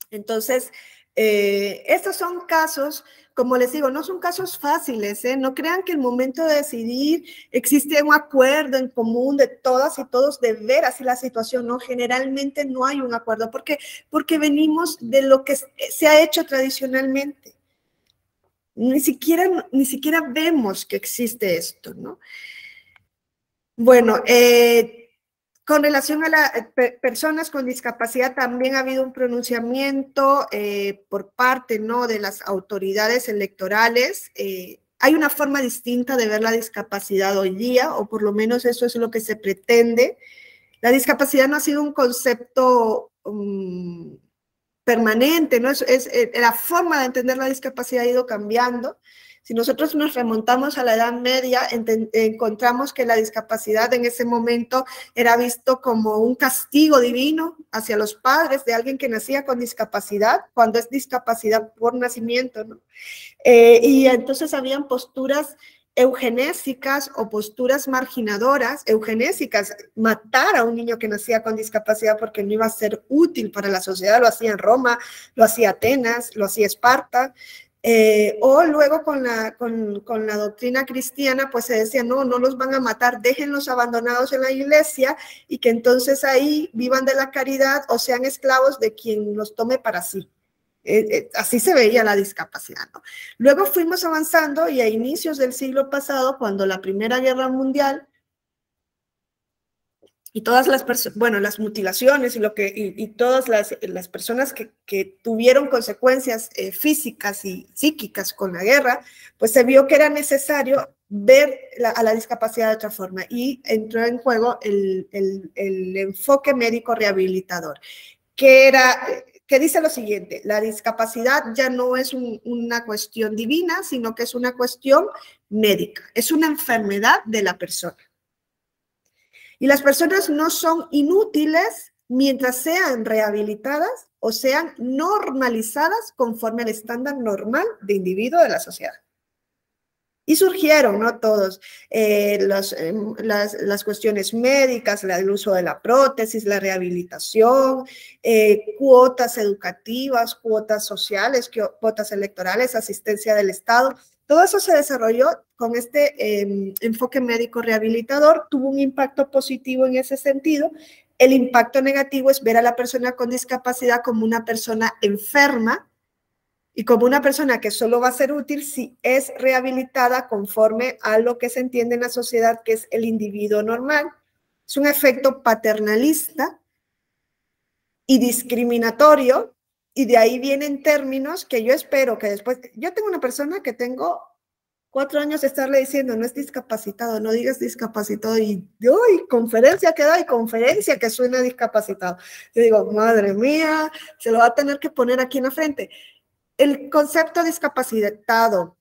Entonces, estos son casos, como les digo, no son casos fáciles, ¿eh? No crean que el momento de decidir existe un acuerdo en común de todas y todos de ver así la situación, ¿no? Generalmente no hay un acuerdo, porque venimos de lo que se ha hecho tradicionalmente. Ni siquiera vemos que existe esto, ¿no? Bueno, con relación a las personas con discapacidad, también ha habido un pronunciamiento por parte, ¿no?, de las autoridades electorales. Hay una forma distinta de ver la discapacidad hoy día, o por lo menos eso es lo que se pretende. La discapacidad no ha sido un concepto permanente, ¿no? La forma de entender la discapacidad ha ido cambiando. Si nosotros nos remontamos a la Edad Media, encontramos que la discapacidad en ese momento era visto como un castigo divino hacia los padres de alguien que nacía con discapacidad, cuando es discapacidad por nacimiento, ¿no? Y entonces habían posturas eugenésicas o posturas marginadoras. Eugenésicas, matar a un niño que nacía con discapacidad porque no iba a ser útil para la sociedad. Lo hacía en Roma, lo hacía Atenas, lo hacía Esparta. O luego con la doctrina cristiana, pues se decía, no, no los van a matar, déjenlos abandonados en la iglesia y que entonces ahí vivan de la caridad o sean esclavos de quien los tome para sí. Así se veía la discapacidad, ¿no? Luego fuimos avanzando y a inicios del siglo pasado, cuando la Primera Guerra Mundial y todas las personas, bueno, las mutilaciones y todas las personas que tuvieron consecuencias físicas y psíquicas con la guerra, pues se vio que era necesario ver a la discapacidad de otra forma y entró en juego el enfoque médico rehabilitador, que dice lo siguiente: la discapacidad ya no es una cuestión divina, sino que es una cuestión médica, es una enfermedad de la persona. Y las personas no son inútiles mientras sean rehabilitadas o sean normalizadas conforme al estándar normal de individuo de la sociedad. Y surgieron, ¿no? Todos, las cuestiones médicas, el uso de la prótesis, la rehabilitación, cuotas educativas, cuotas sociales, cuotas electorales, asistencia del Estado. Todo eso se desarrolló con este enfoque médico rehabilitador, tuvo un impacto positivo en ese sentido. El impacto negativo es ver a la persona con discapacidad como una persona enferma, y como una persona que solo va a ser útil si es rehabilitada conforme a lo que se entiende en la sociedad que es el individuo normal. Es un efecto paternalista y discriminatorio, y de ahí vienen términos que yo espero que después... Yo tengo una persona que tengo 4 años de estarle diciendo, no es discapacitado, no digas discapacitado, y conferencia que da y conferencia que suena discapacitado. Yo digo, madre mía, se lo va a tener que poner aquí en la frente. El concepto discapacitado,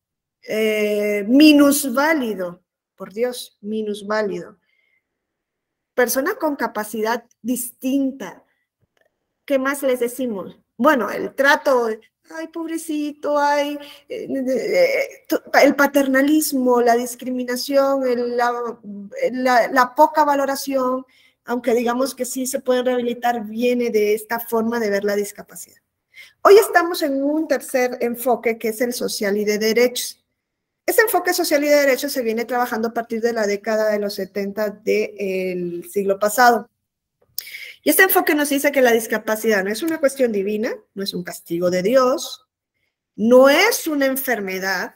minusválido, por Dios, minusválido. Persona con capacidad distinta. ¿Qué más les decimos? Bueno, el trato, ay, pobrecito, ay, el paternalismo, la discriminación, la poca valoración, aunque digamos que sí se puede rehabilitar, viene de esta forma de ver la discapacidad. Hoy estamos en un tercer enfoque que es el social y de derechos. Este enfoque social y de derechos se viene trabajando a partir de la década de los 70 del siglo pasado. Y este enfoque nos dice que la discapacidad no es una cuestión divina, no es un castigo de Dios, no es una enfermedad,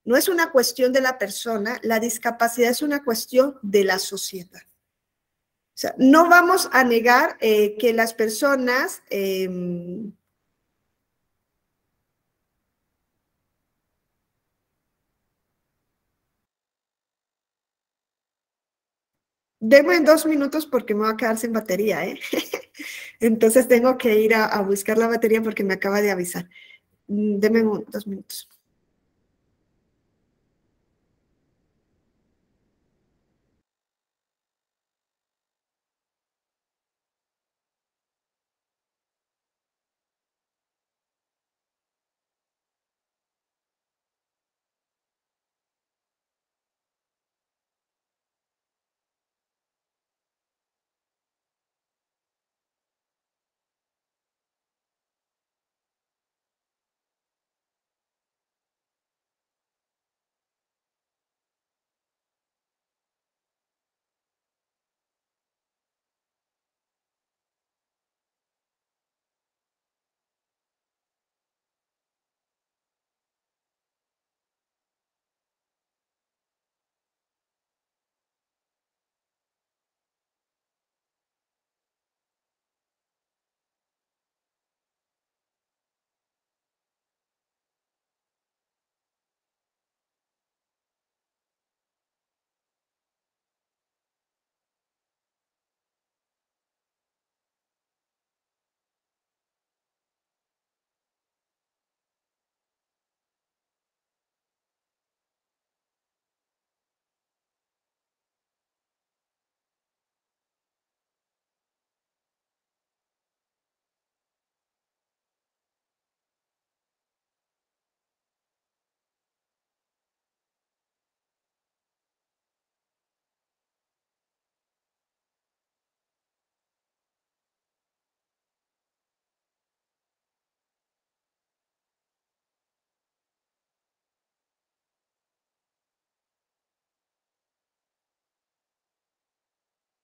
no es una cuestión de la persona, la discapacidad es una cuestión de la sociedad. O sea, no vamos a negar que las personas... Deme 2 minutos porque me va a quedar sin batería, ¿eh? Entonces tengo que ir a buscar la batería porque me acaba de avisar. Deme 2 minutos.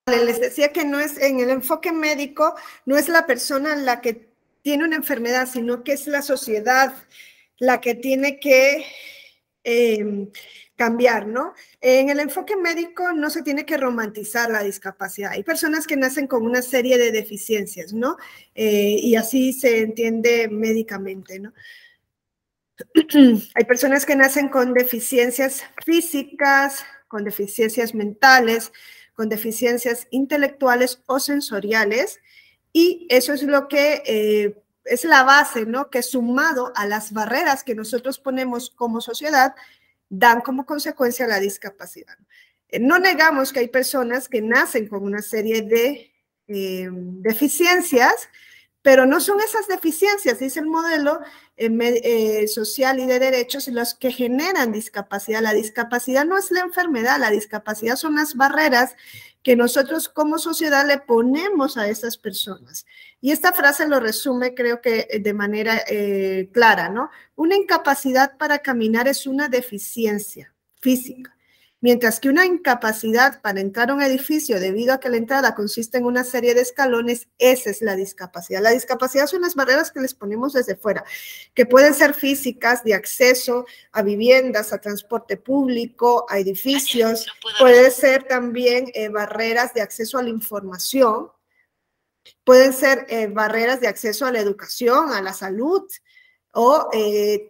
les decía que no es, en el enfoque médico, no es la persona la que tiene una enfermedad, sino que es la sociedad la que tiene que cambiar, ¿no? En el enfoque médico no se tiene que romantizar la discapacidad. Hay personas que nacen con una serie de deficiencias, ¿no? Y así se entiende médicamente, ¿no? Hay personas que nacen con deficiencias físicas, con deficiencias mentales, con deficiencias intelectuales o sensoriales, y eso es lo que es la base, ¿no? Que sumado a las barreras que nosotros ponemos como sociedad, dan como consecuencia la discapacidad. No negamos que hay personas que nacen con una serie de deficiencias, pero no son esas deficiencias, dice el modelo social y de derechos, los que generan discapacidad. La discapacidad no es la enfermedad, la discapacidad son las barreras que nosotros como sociedad le ponemos a esas personas. Y esta frase lo resume, creo que de manera clara, ¿no? Una incapacidad para caminar es una deficiencia física, mientras que una incapacidad para entrar a un edificio debido a que la entrada consiste en una serie de escalones, esa es la discapacidad. La discapacidad son las barreras que les ponemos desde fuera, que pueden ser físicas, de acceso a viviendas, a transporte público, a edificios, puede ser también barreras de acceso a la información, pueden ser barreras de acceso a la educación, a la salud, o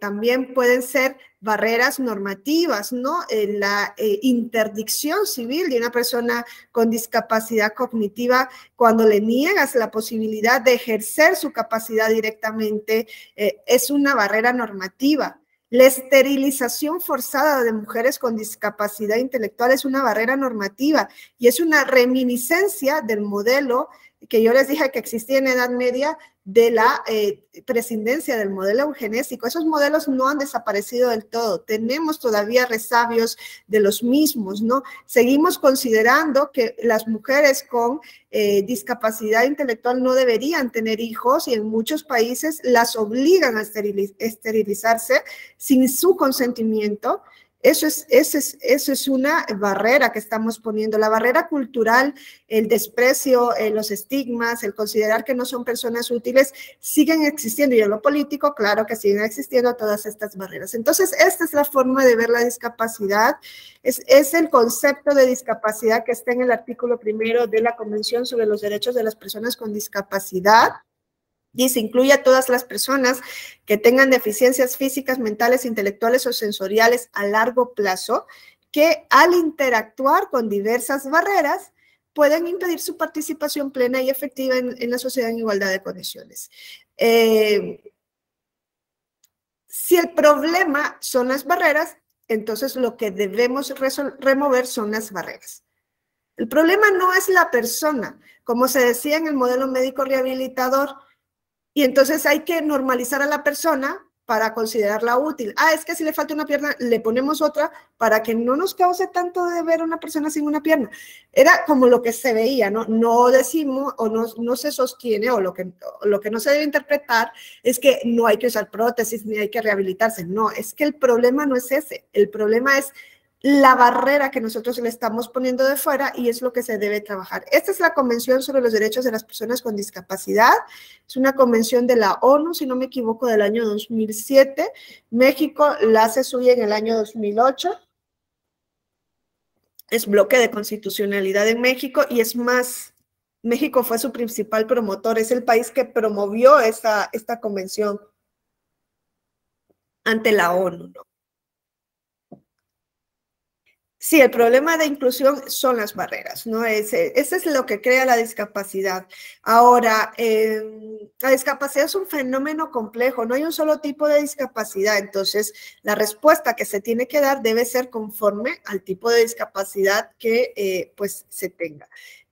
también pueden ser barreras normativas, ¿no? La interdicción civil de una persona con discapacidad cognitiva, cuando le niegas la posibilidad de ejercer su capacidad directamente, es una barrera normativa. La esterilización forzada de mujeres con discapacidad intelectual es una barrera normativa y es una reminiscencia del modelo que yo les dije que existía en Edad Media, de la prescindencia del modelo eugenésico. Esos modelos no han desaparecido del todo, tenemos todavía resabios de los mismos, ¿no? Seguimos considerando que las mujeres con discapacidad intelectual no deberían tener hijos y en muchos países las obligan a esterilizarse sin su consentimiento. Eso es una barrera que estamos poniendo, la barrera cultural, el desprecio, los estigmas, el considerar que no son personas útiles, siguen existiendo, y en lo político, claro que siguen existiendo todas estas barreras. Entonces, esta es la forma de ver la discapacidad, es el concepto de discapacidad que está en el artículo 1 de la Convención sobre los Derechos de las Personas con Discapacidad. Y se incluye a todas las personas que tengan deficiencias físicas, mentales, intelectuales o sensoriales a largo plazo, que al interactuar con diversas barreras pueden impedir su participación plena y efectiva en la sociedad en igualdad de condiciones. Si el problema son las barreras, entonces lo que debemos remover son las barreras. El problema no es la persona, como se decía en el modelo médico rehabilitador, y entonces hay que normalizar a la persona para considerarla útil. Es que si le falta una pierna, le ponemos otra para que no nos cause tanto de ver a una persona sin una pierna. Era como lo que se veía, ¿no? No decimos o no se sostiene, o lo que no se debe interpretar es que no hay que usar prótesis ni hay que rehabilitarse. No, es que el problema no es ese. El problema es la barrera que nosotros le estamos poniendo de fuera, y es lo que se debe trabajar. Esta es la Convención sobre los Derechos de las Personas con Discapacidad. Es una convención de la ONU, si no me equivoco, del año 2007. México la hace suya en el año 2008. Es bloque de constitucionalidad en México, y es más, México fue su principal promotor, es el país que promovió esta convención ante la ONU, ¿no? Sí, el problema de inclusión son las barreras, ¿no? Ese es lo que crea la discapacidad. Ahora, la discapacidad es un fenómeno complejo, no hay un solo tipo de discapacidad, entonces la respuesta que se tiene que dar debe ser conforme al tipo de discapacidad que pues se tenga.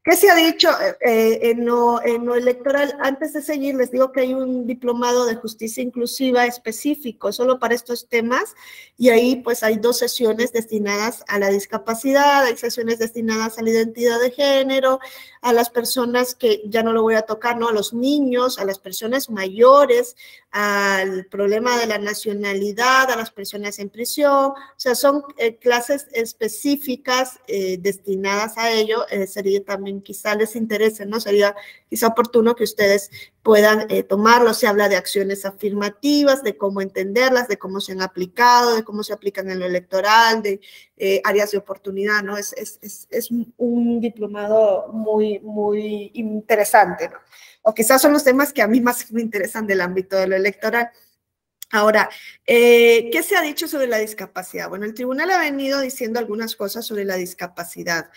¿Qué se ha dicho en lo electoral? Antes de seguir, les digo que hay un diplomado de justicia inclusiva específico solo para estos temas, y ahí pues hay 2 sesiones destinadas a la discapacidad, hay sesiones destinadas a la identidad de género, a las personas que ya no lo voy a tocar, ¿no? A los niños, a las personas mayores, al problema de la nacionalidad, a las personas en prisión. O sea, son clases específicas destinadas a ello. Sería también quien quizá les interese, ¿no? Sería quizá oportuno que ustedes puedan tomarlo. Se habla de acciones afirmativas, de cómo entenderlas, de cómo se han aplicado, de cómo se aplican en lo electoral, de áreas de oportunidad, ¿no? Es un diplomado muy, muy interesante, ¿no? O quizás son los temas que a mí más me interesan del ámbito de lo electoral. Ahora, ¿qué se ha dicho sobre la discapacidad? Bueno, el tribunal ha venido diciendo algunas cosas sobre la discapacidad.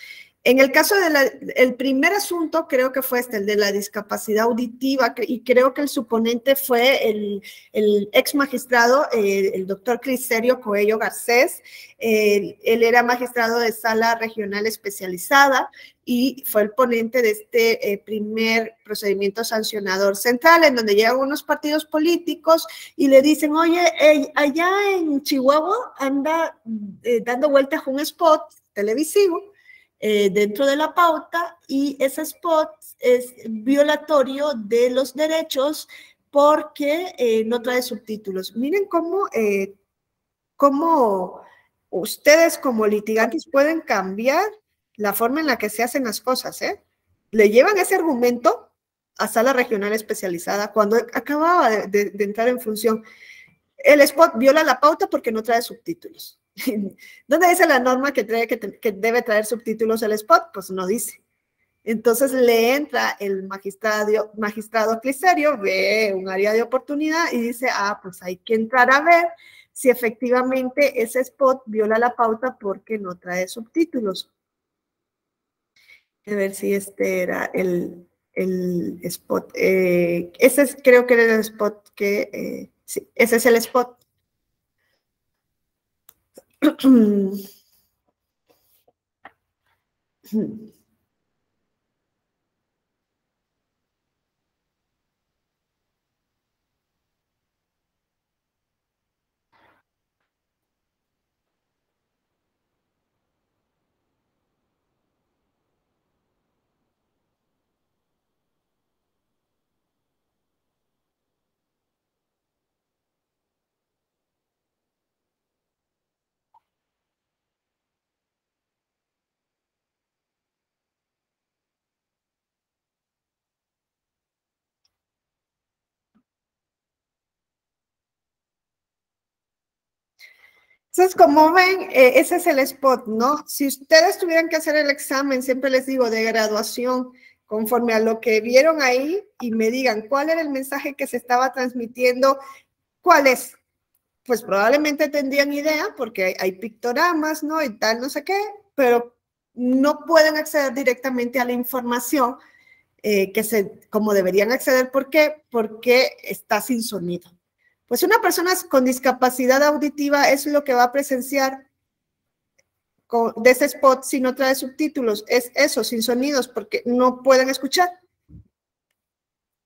En el caso del primer asunto, creo que fue el de la discapacidad auditiva, y creo que el suponente fue el ex magistrado, el doctor Cristerio Coello Garcés. Él era magistrado de sala regional especializada y fue el ponente de este primer procedimiento sancionador central, en donde llegan unos partidos políticos y le dicen, oye, allá en Chihuahua anda dando vueltas un spot televisivo dentro de la pauta, y ese spot es violatorio de los derechos porque no trae subtítulos. Miren cómo ustedes como litigantes pueden cambiar la forma en la que se hacen las cosas, ¿eh? Le llevan ese argumento a sala regional especializada cuando acababa de entrar en función. El spot viola la pauta porque no trae subtítulos. ¿Dónde dice la norma que debe traer subtítulos el spot? Pues no dice. Entonces le entra el magistrado Cristerio, ve un área de oportunidad y dice, pues hay que entrar a ver si efectivamente ese spot viola la pauta porque no trae subtítulos. A ver si este era el spot. Creo que era el spot que... sí, ese es el spot. Entonces, como ven, ese es el spot, ¿no? Si ustedes tuvieran que hacer el examen, siempre les digo, de graduación, conforme a lo que vieron ahí, y me digan cuál era el mensaje que se estaba transmitiendo, cuál es, pues probablemente tendrían idea, porque hay pictogramas, ¿no? Y tal, no sé qué, pero no pueden acceder directamente a la información como deberían acceder. ¿Por qué? Porque está sin sonido. Pues una persona con discapacidad auditiva es lo que va a presenciar de ese spot si no trae subtítulos. Es eso, sin sonidos, porque no pueden escuchar.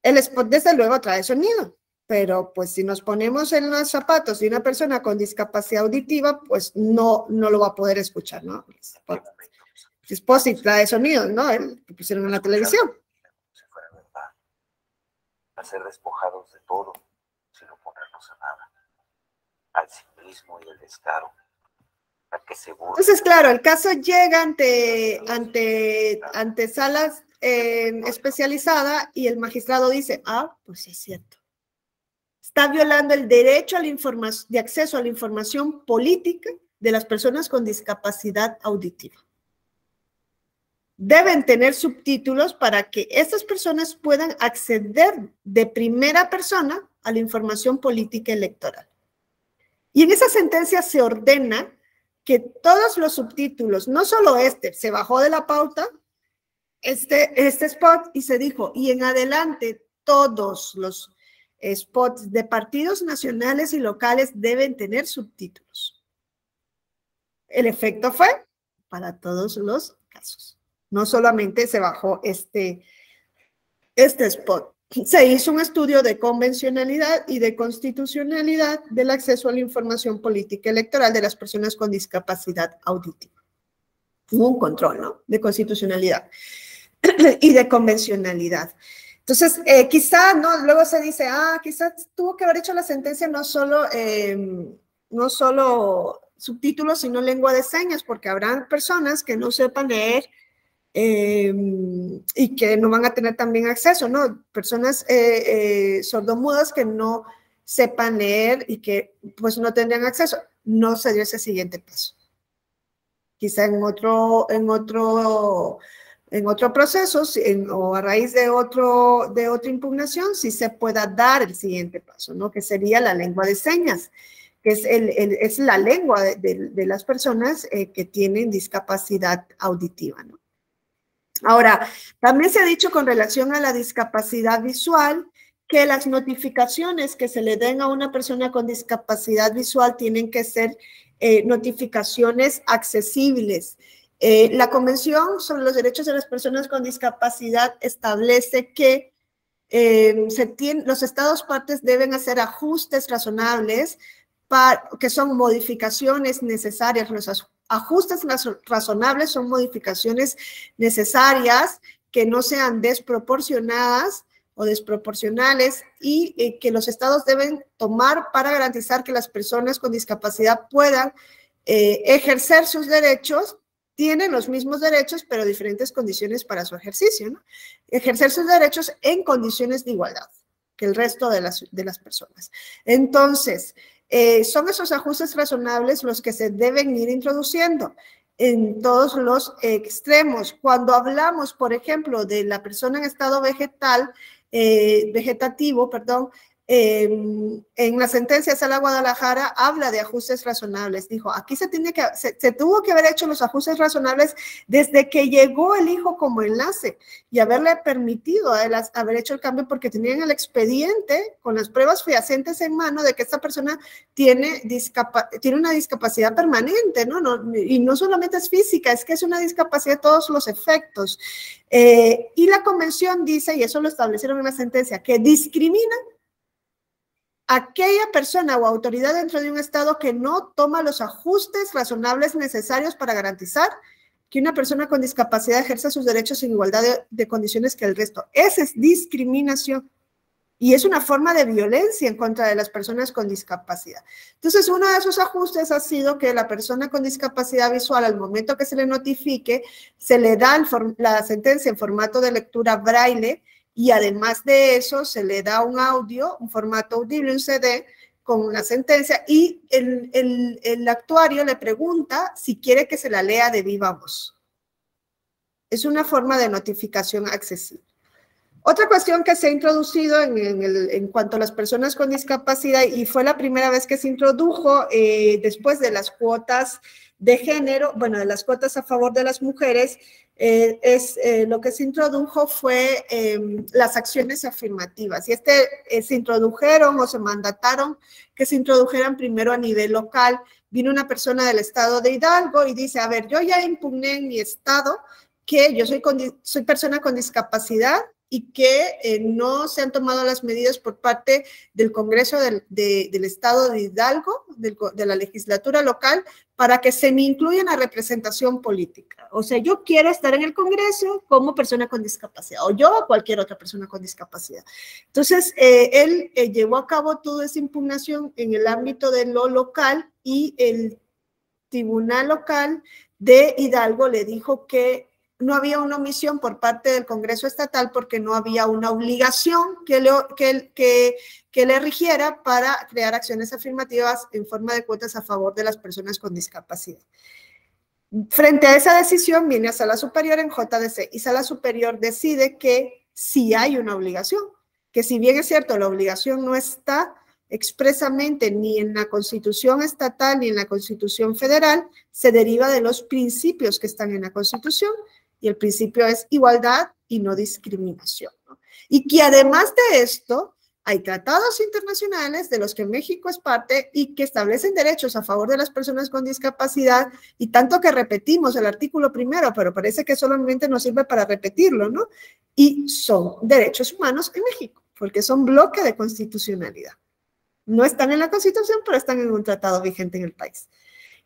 El spot desde luego trae sonido, pero pues si nos ponemos en los zapatos de una persona con discapacidad auditiva, pues no lo va a poder escuchar, ¿no? El spot sí trae sonido, ¿no? El que pusieron en la televisión. A ser despojados de todo, sin oponernos a nada, al cinismo y el descaro, a que se burlen. Entonces, claro, el caso llega ante salas especializada y el magistrado dice, pues es cierto. Está violando el derecho a de acceso a la información política de las personas con discapacidad auditiva. Deben tener subtítulos para que estas personas puedan acceder de primera persona a la información política electoral. Y en esa sentencia se ordena que todos los subtítulos, no solo se bajó de la pauta, este spot, y se dijo, y en adelante todos los spots de partidos nacionales y locales deben tener subtítulos. El efecto fue para todos los casos. No solamente se bajó este spot. Se hizo un estudio de convencionalidad y de constitucionalidad del acceso a la información política electoral de las personas con discapacidad auditiva. Hubo un control, ¿no? De constitucionalidad y de convencionalidad. Entonces, quizá, ¿no? Luego se dice, quizás tuvo que haber hecho la sentencia no solo subtítulos, sino lengua de señas, porque habrán personas que no sepan leer y que no van a tener también acceso, ¿no? Personas sordomudas que no sepan leer y que pues no tendrían acceso. No se dio ese siguiente paso. Quizá en otro proceso o a raíz de otra impugnación sí se pueda dar el siguiente paso, ¿no? Que sería la lengua de señas, que es la lengua de las personas que tienen discapacidad auditiva, ¿no? Ahora, también se ha dicho con relación a la discapacidad visual que las notificaciones que se le den a una persona con discapacidad visual tienen que ser notificaciones accesibles. La Convención sobre los Derechos de las Personas con Discapacidad establece que los Estados partes deben hacer ajustes razonables, que son modificaciones necesarias. Los ajustes razonables son modificaciones necesarias que no sean desproporcionadas o desproporcionales y que los estados deben tomar para garantizar que las personas con discapacidad puedan ejercer sus derechos. Tienen los mismos derechos, pero diferentes condiciones para su ejercicio, ¿no? Ejercer sus derechos en condiciones de igualdad que el resto de las personas. Entonces, son esos ajustes razonables los que se deben ir introduciendo en todos los extremos. Cuando hablamos, por ejemplo, de la persona en estado vegetativo, en la sentencia Sala Guadalajara habla de ajustes razonables. Dijo, aquí se tuvo que haber hecho los ajustes razonables desde que llegó el hijo como enlace y haberle permitido a él haber hecho el cambio porque tenían el expediente con las pruebas fehacientes en mano de que esta persona tiene una discapacidad permanente, ¿no? Y no solamente es física, es que es una discapacidad de todos los efectos. Y la convención dice, y eso lo establecieron en la sentencia, que discrimina aquella persona o autoridad dentro de un estado que no toma los ajustes razonables necesarios para garantizar que una persona con discapacidad ejerza sus derechos en igualdad de condiciones que el resto. Esa es discriminación y es una forma de violencia en contra de las personas con discapacidad. Entonces, uno de esos ajustes ha sido que la persona con discapacidad visual, al momento que se le notifique, se le da la sentencia en formato de lectura braille. Y además de eso, se le da un audio, un formato audible, un CD, con una sentencia, y el actuario le pregunta si quiere que se la lea de viva voz. Es una forma de notificación accesible. Otra cuestión que se ha introducido en cuanto a las personas con discapacidad, y fue la primera vez que se introdujo después de las cuotas de género, bueno, de las cuotas a favor de las mujeres, lo que se introdujo fue las acciones afirmativas. Y se introdujeron o se mandataron que se introdujeran primero a nivel local. Vino una persona del estado de Hidalgo y dice, a ver, yo ya impugné en mi estado que yo soy persona con discapacidad y que no se han tomado las medidas por parte del Congreso del Estado de Hidalgo, de la legislatura local, para que se me incluya en la representación política. O sea, yo quiero estar en el Congreso como persona con discapacidad, o yo o cualquier otra persona con discapacidad. Entonces, él llevó a cabo toda esa impugnación en el ámbito de lo local y el Tribunal Local de Hidalgo le dijo que no había una omisión por parte del Congreso Estatal porque no había una obligación que le rigiera para crear acciones afirmativas en forma de cuotas a favor de las personas con discapacidad. Frente a esa decisión viene a Sala Superior en JDC y Sala Superior decide que sí hay una obligación, que si bien es cierto, la obligación no está expresamente ni en la Constitución estatal ni en la Constitución federal, se deriva de los principios que están en la Constitución. Y el principio es igualdad y no discriminación, ¿no? Y que además de esto, hay tratados internacionales de los que México es parte y que establecen derechos a favor de las personas con discapacidad, y tanto que repetimos el artículo primero, pero parece que solamente nos sirve para repetirlo, ¿no? Y son derechos humanos en México, porque son bloque de constitucionalidad. No están en la Constitución, pero están en un tratado vigente en el país.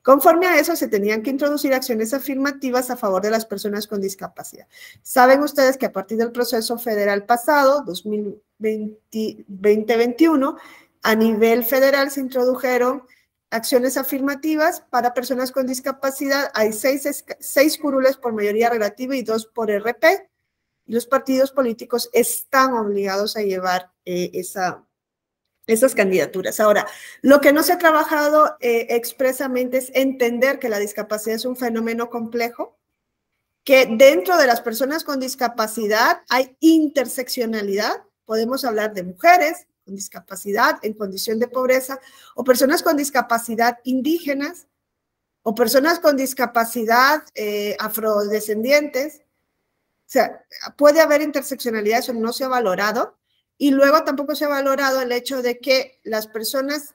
Conforme a eso, se tenían que introducir acciones afirmativas a favor de las personas con discapacidad. Saben ustedes que a partir del proceso federal pasado, 2021, a nivel federal se introdujeron acciones afirmativas para personas con discapacidad. Hay 6 curules por mayoría relativa y 2 por RP. y los partidos políticos están obligados a llevar esas candidaturas. Ahora, lo que no se ha trabajado expresamente es entender que la discapacidad es un fenómeno complejo, que dentro de las personas con discapacidad hay interseccionalidad. Podemos hablar de mujeres con discapacidad en condición de pobreza, o personas con discapacidad indígenas, o personas con discapacidad afrodescendientes. O sea, puede haber interseccionalidad, eso no se ha valorado. Y luego tampoco se ha valorado el hecho de que las personas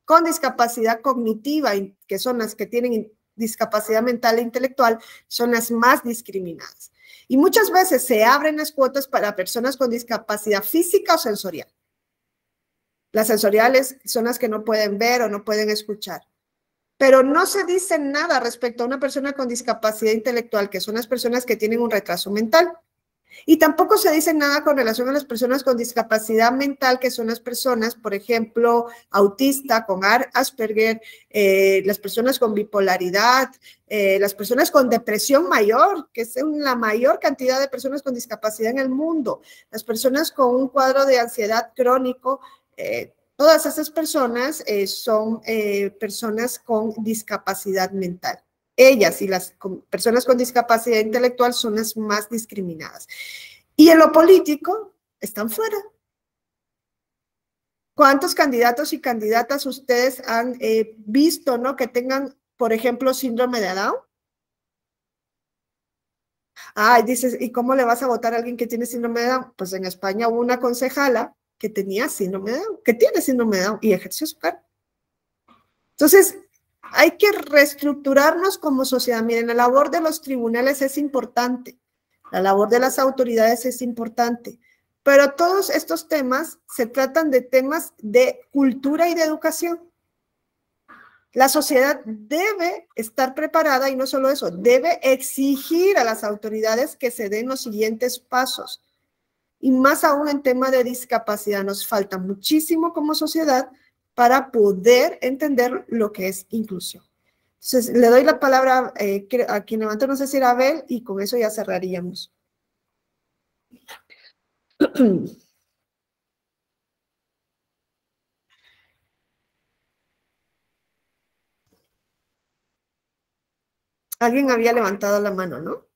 con discapacidad cognitiva, que son las que tienen discapacidad mental e intelectual, son las más discriminadas. Y muchas veces se abren las cuotas para personas con discapacidad física o sensorial. Las sensoriales son las que no pueden ver o no pueden escuchar. Pero no se dice nada respecto a una persona con discapacidad intelectual, que son las personas que tienen un retraso mental. Y tampoco se dice nada con relación a las personas con discapacidad mental, que son las personas, por ejemplo, autista, con Asperger, las personas con bipolaridad, las personas con depresión mayor, que es la mayor cantidad de personas con discapacidad en el mundo, las personas con un cuadro de ansiedad crónico. Todas esas personas son personas con discapacidad mental. Ellas y las personas con discapacidad intelectual son las más discriminadas. Y en lo político están fuera. ¿Cuántos candidatos y candidatas ustedes han visto, ¿no?, que tengan, por ejemplo, síndrome de Down? Ah, dices, ¿y cómo le vas a votar a alguien que tiene síndrome de Down? Pues en España hubo una concejala que tenía síndrome de Down, que tiene síndrome de Down y ejerció su cargo. Entonces, hay que reestructurarnos como sociedad. Miren, la labor de los tribunales es importante, la labor de las autoridades es importante, pero todos estos temas se tratan de temas de cultura y de educación. La sociedad debe estar preparada y no solo eso, debe exigir a las autoridades que se den los siguientes pasos. Y más aún en tema de discapacidad, nos falta muchísimo como sociedad para poder entender lo que es inclusión. Entonces, le doy la palabra a quien levantó, no sé si era Abel, y con eso ya cerraríamos. Alguien había levantado la mano, ¿no?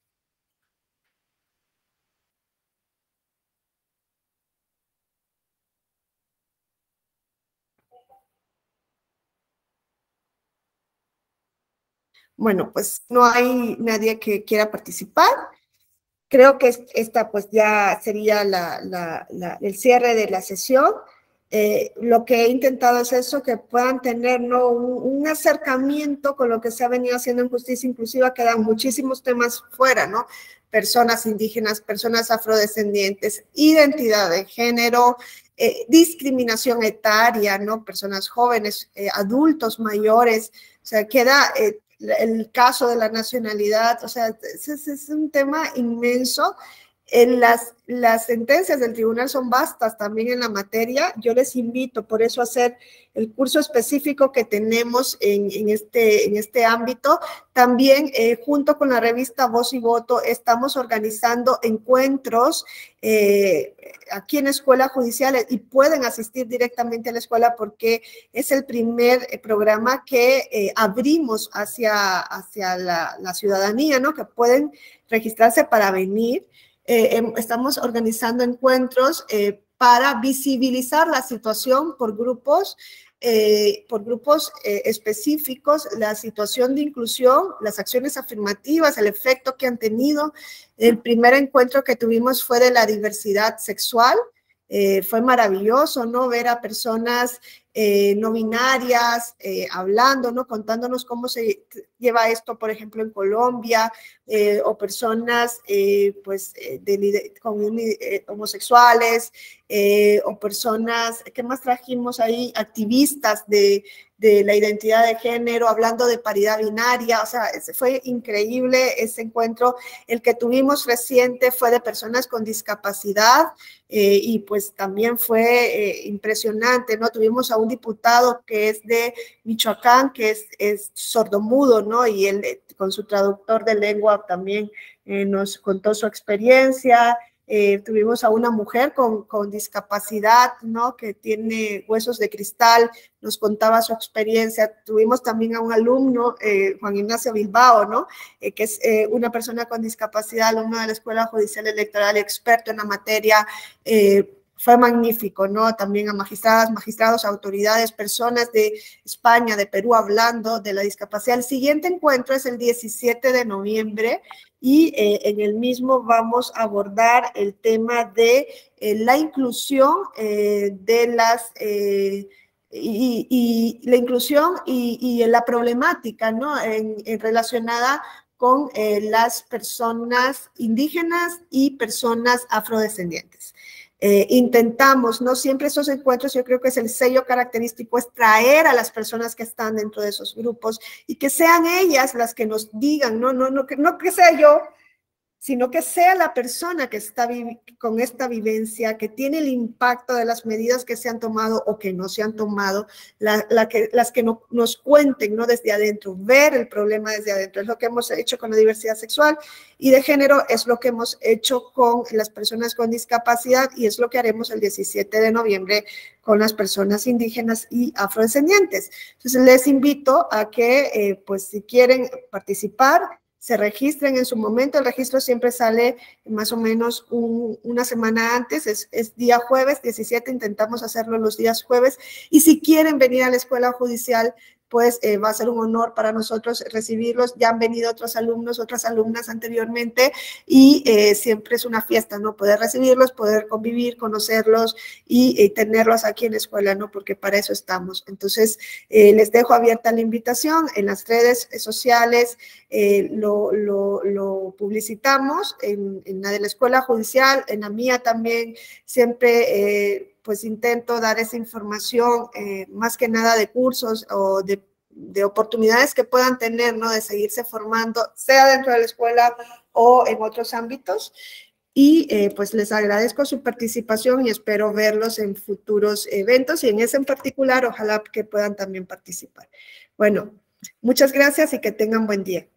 Bueno, pues no hay nadie que quiera participar. Creo que esta pues ya sería el cierre de la sesión. Lo que he intentado es eso, que puedan tener, ¿no?, un acercamiento con lo que se ha venido haciendo en justicia inclusiva. Quedan muchísimos temas fuera, ¿no? Personas indígenas, personas afrodescendientes, identidad de género, discriminación etaria, ¿no? Personas jóvenes, adultos mayores. O sea, queda el caso de la nacionalidad. O sea, es un tema inmenso. Las sentencias del tribunal son vastas también en la materia. Yo les invito por eso a hacer el curso específico que tenemos en este ámbito. También junto con la revista Voz y Voto estamos organizando encuentros aquí en escuelas judiciales, y pueden asistir directamente a la escuela porque es el primer programa que abrimos hacia la ciudadanía, ¿no?, que pueden registrarse para venir. Estamos organizando encuentros para visibilizar la situación por grupos específicos, la situación de inclusión, las acciones afirmativas, el efecto que han tenido. El primer encuentro que tuvimos fue de la diversidad sexual. Fue maravilloso, ¿no?, ver a personas no binarias hablando, ¿no?, contándonos cómo se lleva esto, por ejemplo, en Colombia, o personas homosexuales, o personas, ¿qué más trajimos ahí? Activistas de la identidad de género, hablando de paridad binaria. O sea, fue increíble ese encuentro. El que tuvimos reciente fue de personas con discapacidad, y pues también fue impresionante, ¿no? Tuvimos a un diputado que es de Michoacán, que es sordomudo, ¿no? Y él con su traductor de lengua también nos contó su experiencia. Tuvimos a una mujer con discapacidad, ¿no? Que tiene huesos de cristal, nos contaba su experiencia. Tuvimos también a un alumno, Juan Ignacio Bilbao, ¿no? Que es una persona con discapacidad, alumno de la Escuela Judicial Electoral, experto en la materia. Fue magnífico, ¿no? También a magistradas, magistrados, autoridades, personas de España, de Perú, hablando de la discapacidad. El siguiente encuentro es el 17 de noviembre y en el mismo vamos a abordar el tema de la inclusión de las... la inclusión y la problemática, ¿no? Relacionada con las personas indígenas y personas afrodescendientes. Intentamos, no siempre esos encuentros, yo creo que es el sello característico, es traer a las personas que están dentro de esos grupos y que sean ellas las que nos digan, no que sea yo, sino que sea la persona que está con esta vivencia, que tiene el impacto de las medidas que se han tomado o que no se han tomado, las que nos cuenten, ¿no? Desde adentro, ver el problema desde adentro. Es lo que hemos hecho con la diversidad sexual y de género, es lo que hemos hecho con las personas con discapacidad y es lo que haremos el 17 de noviembre con las personas indígenas y afrodescendientes. Entonces, les invito a que, pues, si quieren participar, se registren en su momento. El registro siempre sale más o menos una semana antes, es día jueves 17, intentamos hacerlo los días jueves, y si quieren venir a la Escuela Judicial, pues va a ser un honor para nosotros recibirlos. Ya han venido otros alumnos, otras alumnas anteriormente, y siempre es una fiesta, ¿no? Poder recibirlos, poder convivir, conocerlos y tenerlos aquí en la escuela, ¿no? Porque para eso estamos. Entonces, les dejo abierta la invitación en las redes sociales, lo publicitamos en la de la Escuela Judicial, en la mía también, siempre pues intento dar esa información, más que nada de cursos o de oportunidades que puedan tener, ¿no? De seguirse formando, sea dentro de la escuela o en otros ámbitos. Y pues les agradezco su participación y espero verlos en futuros eventos y en ese en particular, ojalá que puedan también participar. Bueno, muchas gracias y que tengan buen día.